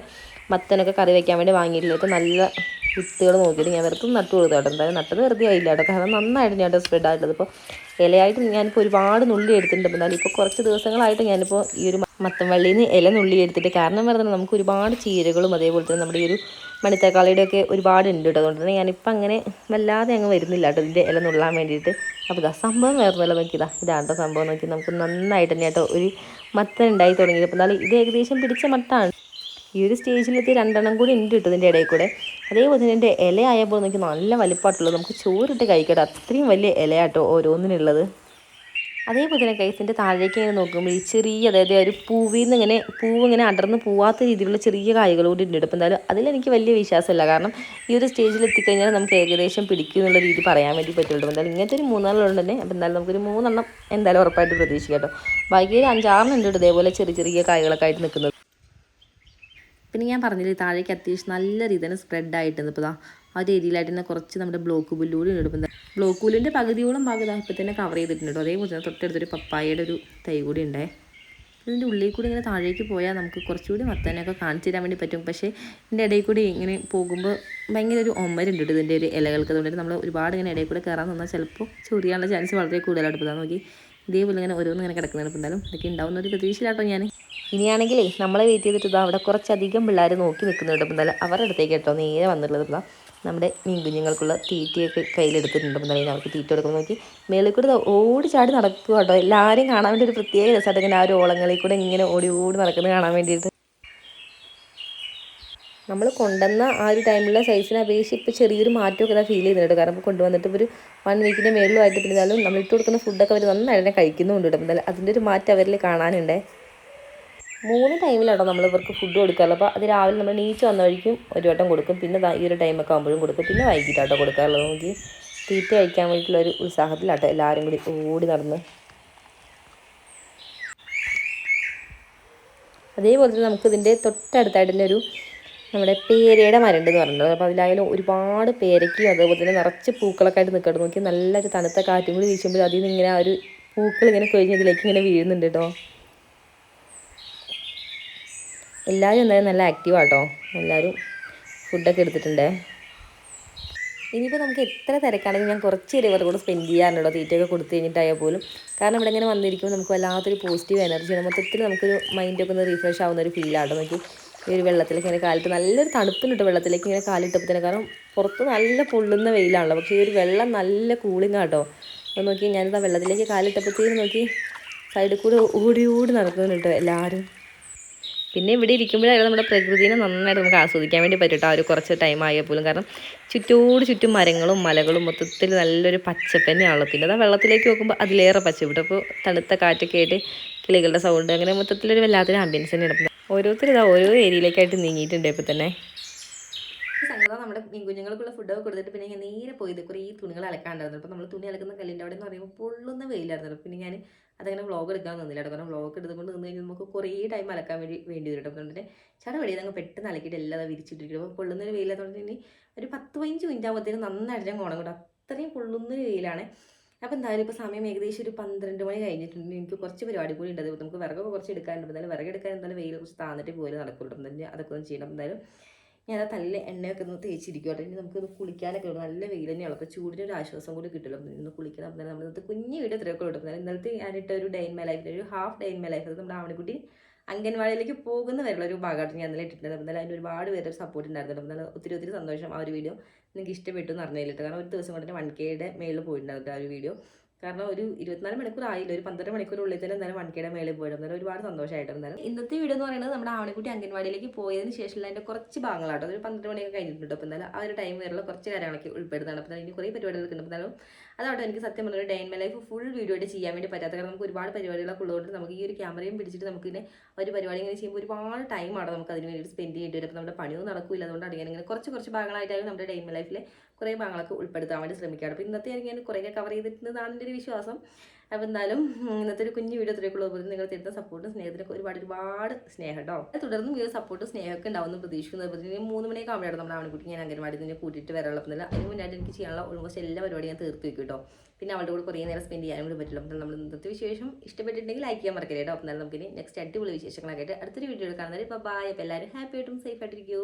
മത്തനൊക്കെ കറി വയ്ക്കാൻ വേണ്ടി വാങ്ങിയിട്ടുള്ളത് നല്ല വിത്തുകൾ നോക്കിയിട്ട് ഞാൻ വെറുതെ നട്ടു കൊടുത്തു കേട്ടോ. എന്തായാലും നട്ടത് വെറുതെ ആയില്ല കേട്ടോ, കാരണം നന്നായിട്ട് ഞാൻ സ്പ്രെഡ് ആയിട്ടുള്ളത്. ഇപ്പോൾ ഇലയായിട്ട് ഞാനിപ്പോൾ ഒരുപാട് നുള്ളി എടുത്തിട്ടുണ്ട്. എന്നാലും ഇപ്പോൾ കുറച്ച് ദിവസങ്ങളായിട്ട് ഞാനിപ്പോൾ ഈ ഒരു മത്തൻ വള്ളിയിൽ നിന്ന് ഇല നുള്ളി എടുത്തിട്ട്, കാരണം പറഞ്ഞാൽ നമുക്ക് ഒരുപാട് ചീരകളും അതേപോലെ തന്നെ നമ്മുടെ ഈ ഒരു മണിത്തക്കാളിയുടെ ഒക്കെ ഒരുപാട് ഉണ്ട് കേട്ടോ. അതുകൊണ്ട് തന്നെ ഞാനിപ്പോൾ അങ്ങനെ വല്ലാതെ അങ്ങ് വരുന്നില്ല കേട്ടോ ഇതിൻ്റെ ഇല നുള്ളാൻ വേണ്ടിയിട്ട്. അപ്പോൾ സംഭവം വേറൊന്നുമല്ല, നോക്കിയതാ ഇതാണ്ടോ സംഭവം നോക്കി. നമുക്ക് നന്നായിട്ട് തന്നെ കേട്ടോ ഒരു മത്തൻ ഉണ്ടായി തുടങ്ങിയപ്പോൾ. എന്നാലും ഇത് ഏകദേശം പിടിച്ച മട്ടാണ്. ഈ ഒരു സ്റ്റേജിലെത്തി 2 കൂടി ഉണ്ട് കേട്ടോ ഇതിൻ്റെ ഇടയിൽ കൂടെ. അതേപോലെ തന്നെ എൻ്റെ ഇല ആയപ്പോൾ നമുക്ക് നല്ല വലിപ്പമായിട്ടുള്ളത്, നമുക്ക് ചോറിട്ട് കഴിക്കട്ടെ, അത്രയും വലിയ ഇലയാട്ടോ ഓരോന്നിനുള്ളത്. അതേപോലെ തന്നെ കൈസിൻ്റെ താഴേക്ക് ഇങ്ങനെ നോക്കുമ്പോൾ ഈ ചെറിയ, അതായത് ഒരു പൂവിൽ നിന്ന് ഇങ്ങനെ ഇങ്ങനെ അടർന്ന് പോവാത്ത രീതിയിലുള്ള ചെറിയ കായ്കൾ കൂടി ഉണ്ട്. അപ്പോൾ എന്തായാലും അതിലെനിക്ക് വലിയ വിശ്വാസമില്ല, കാരണം ഈ ഒരു സ്റ്റേജിൽ എത്തിക്കഴിഞ്ഞാൽ നമുക്ക് ഏകദേശം പിടിക്കും എന്നുള്ള രീതി പറയാൻ വേണ്ടി പറ്റുള്ളൂ. എന്തായാലും ഇങ്ങനത്തെ ഒരു 3 തന്നെ. അപ്പോൾ എന്തായാലും നമുക്കൊരു 3 എന്തായാലും ഉറപ്പായിട്ട് പ്രതീക്ഷിക്കാം കേട്ടോ. ബാക്കി ഒരു 5-6 ഉണ്ട് ഇതേപോലെ ചെറിയ കായ്കളൊക്കെ ആയിട്ട് നിൽക്കുന്നത്. പിന്നെ ഞാൻ പറഞ്ഞില്ലേ താഴേക്ക് അത്യാവശ്യം നല്ല രീതിയിൽ തന്നെ സ്പ്രെഡ് ആയിട്ടുണ്ട്. ഇപ്പോൾ ആ ഒരു ഏരിയയിലായിട്ട് തന്നെ കുറച്ച് നമ്മുടെ ബ്ലോക്ക് പുല്ലൂടി എടുക്കുന്നത്. ബ്ലോക്ക് പുല്ലിൻ്റെ പകുതിയോളം ഭാഗം ഇപ്പോൾ തന്നെ കവർ ചെയ്തിട്ടുണ്ട്. അതേപോലെ തന്നെ തൊട്ടടുത്തൊരു പപ്പായയുടെ ഒരു തൈ കൂടി ഉണ്ടേ. ഇതിൻ്റെ ഉള്ളിൽ കൂടി ഇങ്ങനെ താഴേക്ക് പോയാൽ നമുക്ക് കുറച്ചുകൂടി മത്തനൊക്കെ കാണിച്ചു തരാൻ വേണ്ടി പറ്റും. പക്ഷേ ഇതിൻ്റെ ഇടയിൽ കൂടി ഇങ്ങനെ പോകുമ്പോൾ ഭയങ്കര ഒരു ഒമ്മരുണ്ട് ഇതിൻ്റെ ഒരു ഇലകൾക്ക്. അതുകൊണ്ട് നമ്മൾ ഒരുപാട് ഇങ്ങനെ ഇടയിൽ കൂടെ കയറാൻ നിന്നാൽ ചിലപ്പോൾ ചൊറിയാനുള്ള ചാൻസ് വളരെ കൂടുതലായിട്ട്. ഇപ്പോൾ നോക്കി ഇതേപോലെ ഇങ്ങനെ ഓരോന്നും ഇങ്ങനെ കിടക്കുന്നതാണ്. ഇപ്പോൾ എന്തായാലും ഇതൊക്കെ ഉണ്ടാവുന്ന ഒരു പ്രതീക്ഷയിലാട്ടോ ഞാൻ. ഇനിയാണെങ്കിലേ നമ്മളെ വെയിറ്റ് ചെയ്തിട്ട് അവിടെ കുറച്ചധികം പിള്ളേർ നോക്കി നിൽക്കുന്നുണ്ട്. അപ്പോൾ എന്തായാലും അവരുടെ അടുത്തേക്ക് കേട്ടോ നേരെ വന്നിട്ടുള്ളത്. നമ്മുടെ മീൻ കുഞ്ഞുങ്ങൾക്കുള്ള തീറ്റയൊക്കെ കയ്യിലെടുത്തിട്ടുണ്ട്. അപ്പോൾ എന്തായാലും അവർക്ക് തീറ്റ കൊടുക്കുമ്പോൾ നോക്കി മേളിൽ കൂടെ ഓടി ചാടി നടക്കുക കേട്ടോ. എല്ലാവരും കാണാൻ വേണ്ടി ഒരു പ്രത്യേക രസമായിട്ട് ഇങ്ങനെ ആ ഒരു ഓളങ്ങളിൽ കൂടെ ഇങ്ങനെ ഓടി നടക്കുന്നത് കാണാൻ വേണ്ടിയിട്ട്. നമ്മൾ കൊണ്ടുവന്ന ആ ഒരു ടൈമിലുള്ള സൈസിനെ അപേക്ഷിച്ച് ഇപ്പോൾ ചെറിയൊരു മാറ്റമൊക്കെ ഫീൽ ചെയ്യുന്നുണ്ട്. കാരണം ഇപ്പോൾ കൊണ്ടുവന്നിട്ട് ഒരു 1 വീക്കിൻ്റെ മേളിലുമായിട്ട് പിന്നാലും നമ്മൾ ഇട്ട് കൊടുക്കുന്ന ഫുഡൊക്കെ അവർ നന്നായിട്ട് തന്നെ കഴിക്കുന്നുണ്ട്. അപ്പോൾ എന്തായാലും അതിൻ്റെ ഒരു മാറ്റം അവരിൽ കാണാനുണ്ട്. 3 ടൈമിലാണോ നമ്മൾ ഇവർക്ക് ഫുഡ് കൊടുക്കാറുള്ളത്. അപ്പോൾ അത് രാവിലെ നമ്മൾ നീച്ച് വന്ന വഴിക്കും ഒരു വട്ടം കൊടുക്കും, പിന്നെ ഈ ഒരു ടൈമൊക്കെ ആകുമ്പോഴും കൊടുക്കും, പിന്നെ വൈകിട്ടാട്ടോ കൊടുക്കാറുള്ളത്. നോക്കി തീറ്റ കഴിക്കാൻ വേണ്ടിയിട്ടുള്ള ഒരു ഉത്സാഹത്തിലാട്ടോ എല്ലാവരും കൂടി ഓടി നടന്ന്. അതേപോലെ തന്നെ നമുക്ക് ഇതിൻ്റെ തൊട്ടടുത്തായിട്ട് തന്നെ ഒരു നമ്മുടെ പേരയുടെ മരണ്ടെന്ന് പറഞ്ഞിട്ടുണ്ട്. അപ്പോൾ അതിലായാലും ഒരുപാട് പേരയ്ക്കും അതേപോലെ തന്നെ നിറച്ച് പൂക്കളൊക്കെ ആയിട്ട് നിൽക്കട്ടെ. നോക്കി നല്ലൊരു തണുത്ത കാറ്റും കൂടി വീശുമ്പോൾ അതിൽ നിന്ന് ഇങ്ങനെ ആ ഒരു പൂക്കൾ ഇങ്ങനെ കൊഴിഞ്ഞ് ഇതിലേക്ക് ഇങ്ങനെ വീഴുന്നുണ്ട് കേട്ടോ. എല്ലാവരും എന്തായാലും നല്ല ആക്റ്റീവാട്ടോ, എല്ലാവരും ഫുഡൊക്കെ എടുത്തിട്ടുണ്ട്. ഇനിയിപ്പോൾ നമുക്ക് എത്ര തിരക്കാണെങ്കിലും ഞാൻ കുറച്ച് ഇവരുടെ കൂടെ സ്പെൻഡ് ചെയ്യാറുണ്ടോ തീറ്റയൊക്കെ കൊടുത്തു കഴിഞ്ഞിട്ടായാൽ പോലും. കാരണം ഇവിടെ ഇങ്ങനെ വന്നിരിക്കുമ്പോൾ നമുക്ക് വല്ലാത്തൊരു പോസിറ്റീവ് എനർജിയാണ്. മൊത്തത്തിൽ നമുക്കൊരു മൈൻഡൊക്കെ ഒന്ന് റീഫ്രഷ് ആവുന്ന ഒരു ഫീലാട്ടോ. നമുക്ക് ഈ ഒരു വെള്ളത്തിലേക്ക് ഇങ്ങനെ കാലിട്ട് നല്ലൊരു തണുപ്പിനിട്ട് വെള്ളത്തിലേക്ക് ഇങ്ങനെ കാലിട്ടപ്പോൾ തന്നെ, കാരണം പുറത്ത് നല്ല പൊള്ളുന്ന വെയിലാണല്ലോ, പക്ഷേ ഈ ഒരു വെള്ളം നല്ല കൂളിംഗ് ആട്ടോ. അപ്പോൾ നോക്കി ഞാനിതാ വെള്ളത്തിലേക്ക് കാലിട്ടപ്പോഴത്തേക്കും നോക്കി സൈഡിൽ കൂടെ ഓടി നടക്കുന്നുണ്ട് കേട്ടോ എല്ലാവരും. പിന്നെ ഇവിടെ ഇരിക്കുമ്പോഴായിരുന്നു നമ്മുടെ പ്രകൃതിനെ നന്നായിട്ട് നമുക്ക് ആസ്വദിക്കാൻ വേണ്ടി പറ്റും കേട്ടോ. ആ ഒരു കുറച്ച് ടൈം ആയാൽ പോലും, കാരണം ചുറ്റും മരങ്ങളും മലകളും മൊത്തത്തിൽ നല്ലൊരു പച്ചപ്പ് തന്നെയാണല്ലോ. പിന്നെ അതാ വെള്ളത്തിലേക്ക് നോക്കുമ്പോൾ അതിലേറെ പച്ചപ്പ്. അപ്പോൾ തണുത്ത കാറ്റൊക്കെ ആയിട്ട് കിളികളുടെ സൗണ്ട്, അങ്ങനെ മൊത്തത്തിലൊരു വല്ലാത്തൊരു ആംബിയൻസ് തന്നെയാണ്. ഓരോരുത്തർ ഓരോ ഏരിയയിലേക്കായിട്ട് നീങ്ങിയിട്ടുണ്ട് ഇപ്പോൾ തന്നെ. സംഗതി നമ്മുടെ കുഞ്ഞുങ്ങൾക്കുള്ള ഫുഡൊക്കെ കൊടുത്തിട്ട് പിന്നെ ഞാൻ നേരെ പോയത് കുറേ തുണികൾ അലക്കാണ്ടായിരുന്നു. അപ്പോൾ നമ്മൾ തുണി അലക്കുന്ന കല്ലിൻ്റെ അവിടെ എന്ന് പറയുമ്പോൾ പൊള്ളുന്ന വെയിലായിരുന്നു. പിന്നെ ഞാൻ അതങ്ങനെ വ്ളോഗ് എടുക്കാൻ നിന്നില്ല കേട്ടോ, കാരണം വ്ളോഗ് എടുത്തുകൊണ്ട് നിന്ന് കഴിഞ്ഞാൽ നമുക്ക് കുറേ ടൈം അലക്കാൻ വേണ്ടി വരും. അതുകൊണ്ട് ചടപടി അങ്ങ് പെട്ടെന്ന് അലക്കിയിട്ട് എല്ലാം വിരിച്ചിട്ടിരിക്കും. അപ്പോൾ പൊള്ളുന്നൊരു വെയിലാത്തതുകൊണ്ട് ഇനി ഒരു 10-15 മിനിറ്റ് ആകുമ്പോഴത്തേനും നന്നായിട്ട് ഞാൻ കോണം കൂടെ, അത്രയും പൊള്ളുന്നൊരു വെയിലാണ്. അപ്പോൾ എന്തായാലും ഇപ്പോൾ സമയം ഏകദേശം ഒരു 12 മണി കഴിഞ്ഞിട്ടുണ്ട്. എനിക്ക് കുറച്ച് പരിപാടി കൂടി ഉണ്ട്. നമുക്ക് വിറകൊക്കെ കുറച്ച് എടുക്കാനുണ്ട്. എന്തായാലും വിറകെടുക്കാൻ എന്തായാലും വെയിൽ കുറച്ച് താന്നിട്ട് പോലും നടക്കുള്ളൂ. എന്തായാലും അതൊക്കെ ഒന്ന് ചെയ്യണം. എന്തായാലും ഞാൻ ആ തല്ല എണ്ണയൊക്കെ ഒന്ന് തേച്ചിരിക്കും കേട്ടോ. ഇനി നമുക്കൊന്ന് കുളിക്കാനൊക്കെ ഉള്ളൂ, നല്ല വെയിൽ തന്നെയാണ്. അപ്പോൾ ചൂടിന് ഒരു ആശ്വാസം കൂടി കിട്ടുമല്ലോ. ഇന്ന് കുളിക്കണം. അപ്പോൾ നമ്മൾ ഇന്നത്തെ കുഞ്ഞു വീഡിയോ ഇത്രയൊക്കെ കിട്ടും. ഇന്നലത്തെ ഞാനിട്ട ഒരു ഡേ ഇൻ മൈ ലൈഫ്, ഒരു half day in my life, അത് നമ്മുടെ ആവണിക്കുട്ടി അംഗൻവാടിയിലേക്ക് പോകുന്ന വരെയുള്ള ഒരു ഭാഗമായിട്ട് ഞാൻ ഇന്നലെ ഇട്ടിട്ടുണ്ട്. എന്നാലും അതിന് ഒരുപാട് പേരുടെ സപ്പോർട്ട് ഉണ്ടായിരുന്നു. എന്നാലും ഒത്തിരി സന്തോഷം. ആ ഒരു വീഡിയോ നിങ്ങൾക്ക് ഇഷ്ടപ്പെട്ടു എന്ന് അറിഞ്ഞില്ല, കാരണം ഒരു ദിവസം കൊണ്ട് തന്നെ 1Kയുടെ മേളിൽ പോയിട്ടുണ്ടായിരുന്നു ആ ഒരു വീഡിയോ. കാരണം ഒരു 24 മണിക്കൂർ ആയില്ല, ഒരു 12 മണിക്കൂറുള്ളിൽ തന്നെ എന്തായാലും 1Kയുടെ മേളിൽ പോയിട്ട് എന്നാലും ഒരുപാട് സന്തോഷമായിട്ട്. എന്തായാലും ഇന്നത്തെ വീഡിയോ എന്ന് പറയുന്നത് നമ്മുടെ ആവണിക്കുട്ടി അംഗൻവാടിയിലേക്ക് പോയതിന് ശേഷമുള്ള അതിൻ്റെ കുറച്ച് ഭാഗങ്ങളാട്ടോ. ഒരു 12 മണിയൊക്കെ കഴിഞ്ഞിട്ടുണ്ട്. അപ്പോൾ എന്തായാലും ആ ഒരു ടൈം വരെയുള്ള കുറച്ച് കാര്യങ്ങളൊക്കെ ഉൾപ്പെടുന്നതാണ്. അപ്പോൾ ഇനി കുറേ പരിപാടികളൊക്കെ ഉണ്ട്. എന്നാലും അതാട്ടോ എനിക്ക് സത്യം പറഞ്ഞൊരു day in my life full video ആയിട്ട് ചെയ്യാൻ വേണ്ടി പറ്റാത്ത, കാരണം നമുക്ക് ഒരുപാട് പരിപാടികളൊക്കെ ഉള്ളതുകൊണ്ട് നമുക്ക് ഈ ഒരു ക്യാമറയും പിടിച്ചിട്ട് നമുക്കിങ്ങനെ ഒരു പരിപാടി ഇങ്ങനെ ചെയ്യുമ്പോൾ ഒരുപാട് ടൈമാണ് നമുക്ക് അതിന് വേണ്ടി സ്പെൻഡ് ചെയ്യേണ്ടി വരും. അപ്പോൾ നമ്മുടെ പണിയൊന്നും നടക്കില്ല. അതുകൊണ്ടാണ് ഇങ്ങനെ കുറച്ച് ഭാഗങ്ങളായിട്ടായാലും നമ്മുടെ ഡേ ഇൻ മൈ ലൈഫിലെ കുറേ ഭാഗങ്ങളൊക്കെ ഉൾപ്പെടുത്താൻ വേണ്ടി ശ്രമിക്കുകയാണ്. അപ്പോൾ ഇന്നത്തെ ഞാൻ കുറേയൊക്കെ കവർ ചെയ്തിട്ടുണ്ടെന്നാണ് എൻ്റെ ഒരു വിശ്വാസം. അപ്പോൾ എന്നാലും ഇന്നത്തെ ഒരു കുഞ്ഞു വീഡിയോ ഇത്രയൊക്കെയുള്ളൂ. നിങ്ങൾ തരുന്ന സപ്പോർട്ടും സ്നേഹത്തിനൊക്കെ ഒരുപാട് സ്നേഹം കേട്ടോ. തുടർന്നും ഈ ഒരു സപ്പോർട്ടും സ്നേഹമൊക്കെ ഉണ്ടാവുമെന്ന് പ്രതീക്ഷിക്കുന്നത്. 3 മണിയൊക്കെ ആവുമ്പോഴാണ് നമ്മുടെ ആൺകുട്ടി ഞാൻ അംഗൻവാടി നിന്ന് കൂട്ടിയിട്ട് വരാനുള്ളതെന്നില്ല. അതിന് മുന്നായിട്ട് എനിക്ക് ചെയ്യാനുള്ള ഓൾമോസ്റ്റ് എല്ലാ പരിപാടിയും ഞാൻ തീർത്ത് വെക്കും കേട്ടോ. പിന്നെ അവളുടെ കൂടെ കുറേ നേരം സ്പെൻഡ് ചെയ്യാനും കൂടി പറ്റില്ല. അപ്പോൾ നമ്മൾ ഇന്നത്തെ വിശേഷം ഇഷ്ടപ്പെട്ടിട്ടുണ്ടെങ്കിൽ ലൈക്ക് ചെയ്യാൻ മറക്കരുത് കേട്ടോ. അപ്പോൾ എന്നാലും നമുക്കിനി നെക്സ്റ്റ് അടിപൊളി വിശേഷങ്ങളൊക്കെ ആയിട്ട് അടുത്തൊരു വീഡിയോ കാണുന്നത്. ഇപ്പോൾ ബൈ. അപ്പോൾ എല്ലാവരും ഹാപ്പി ആയിട്ടും സേഫ് ആയിട്ടിരിക്കൂ.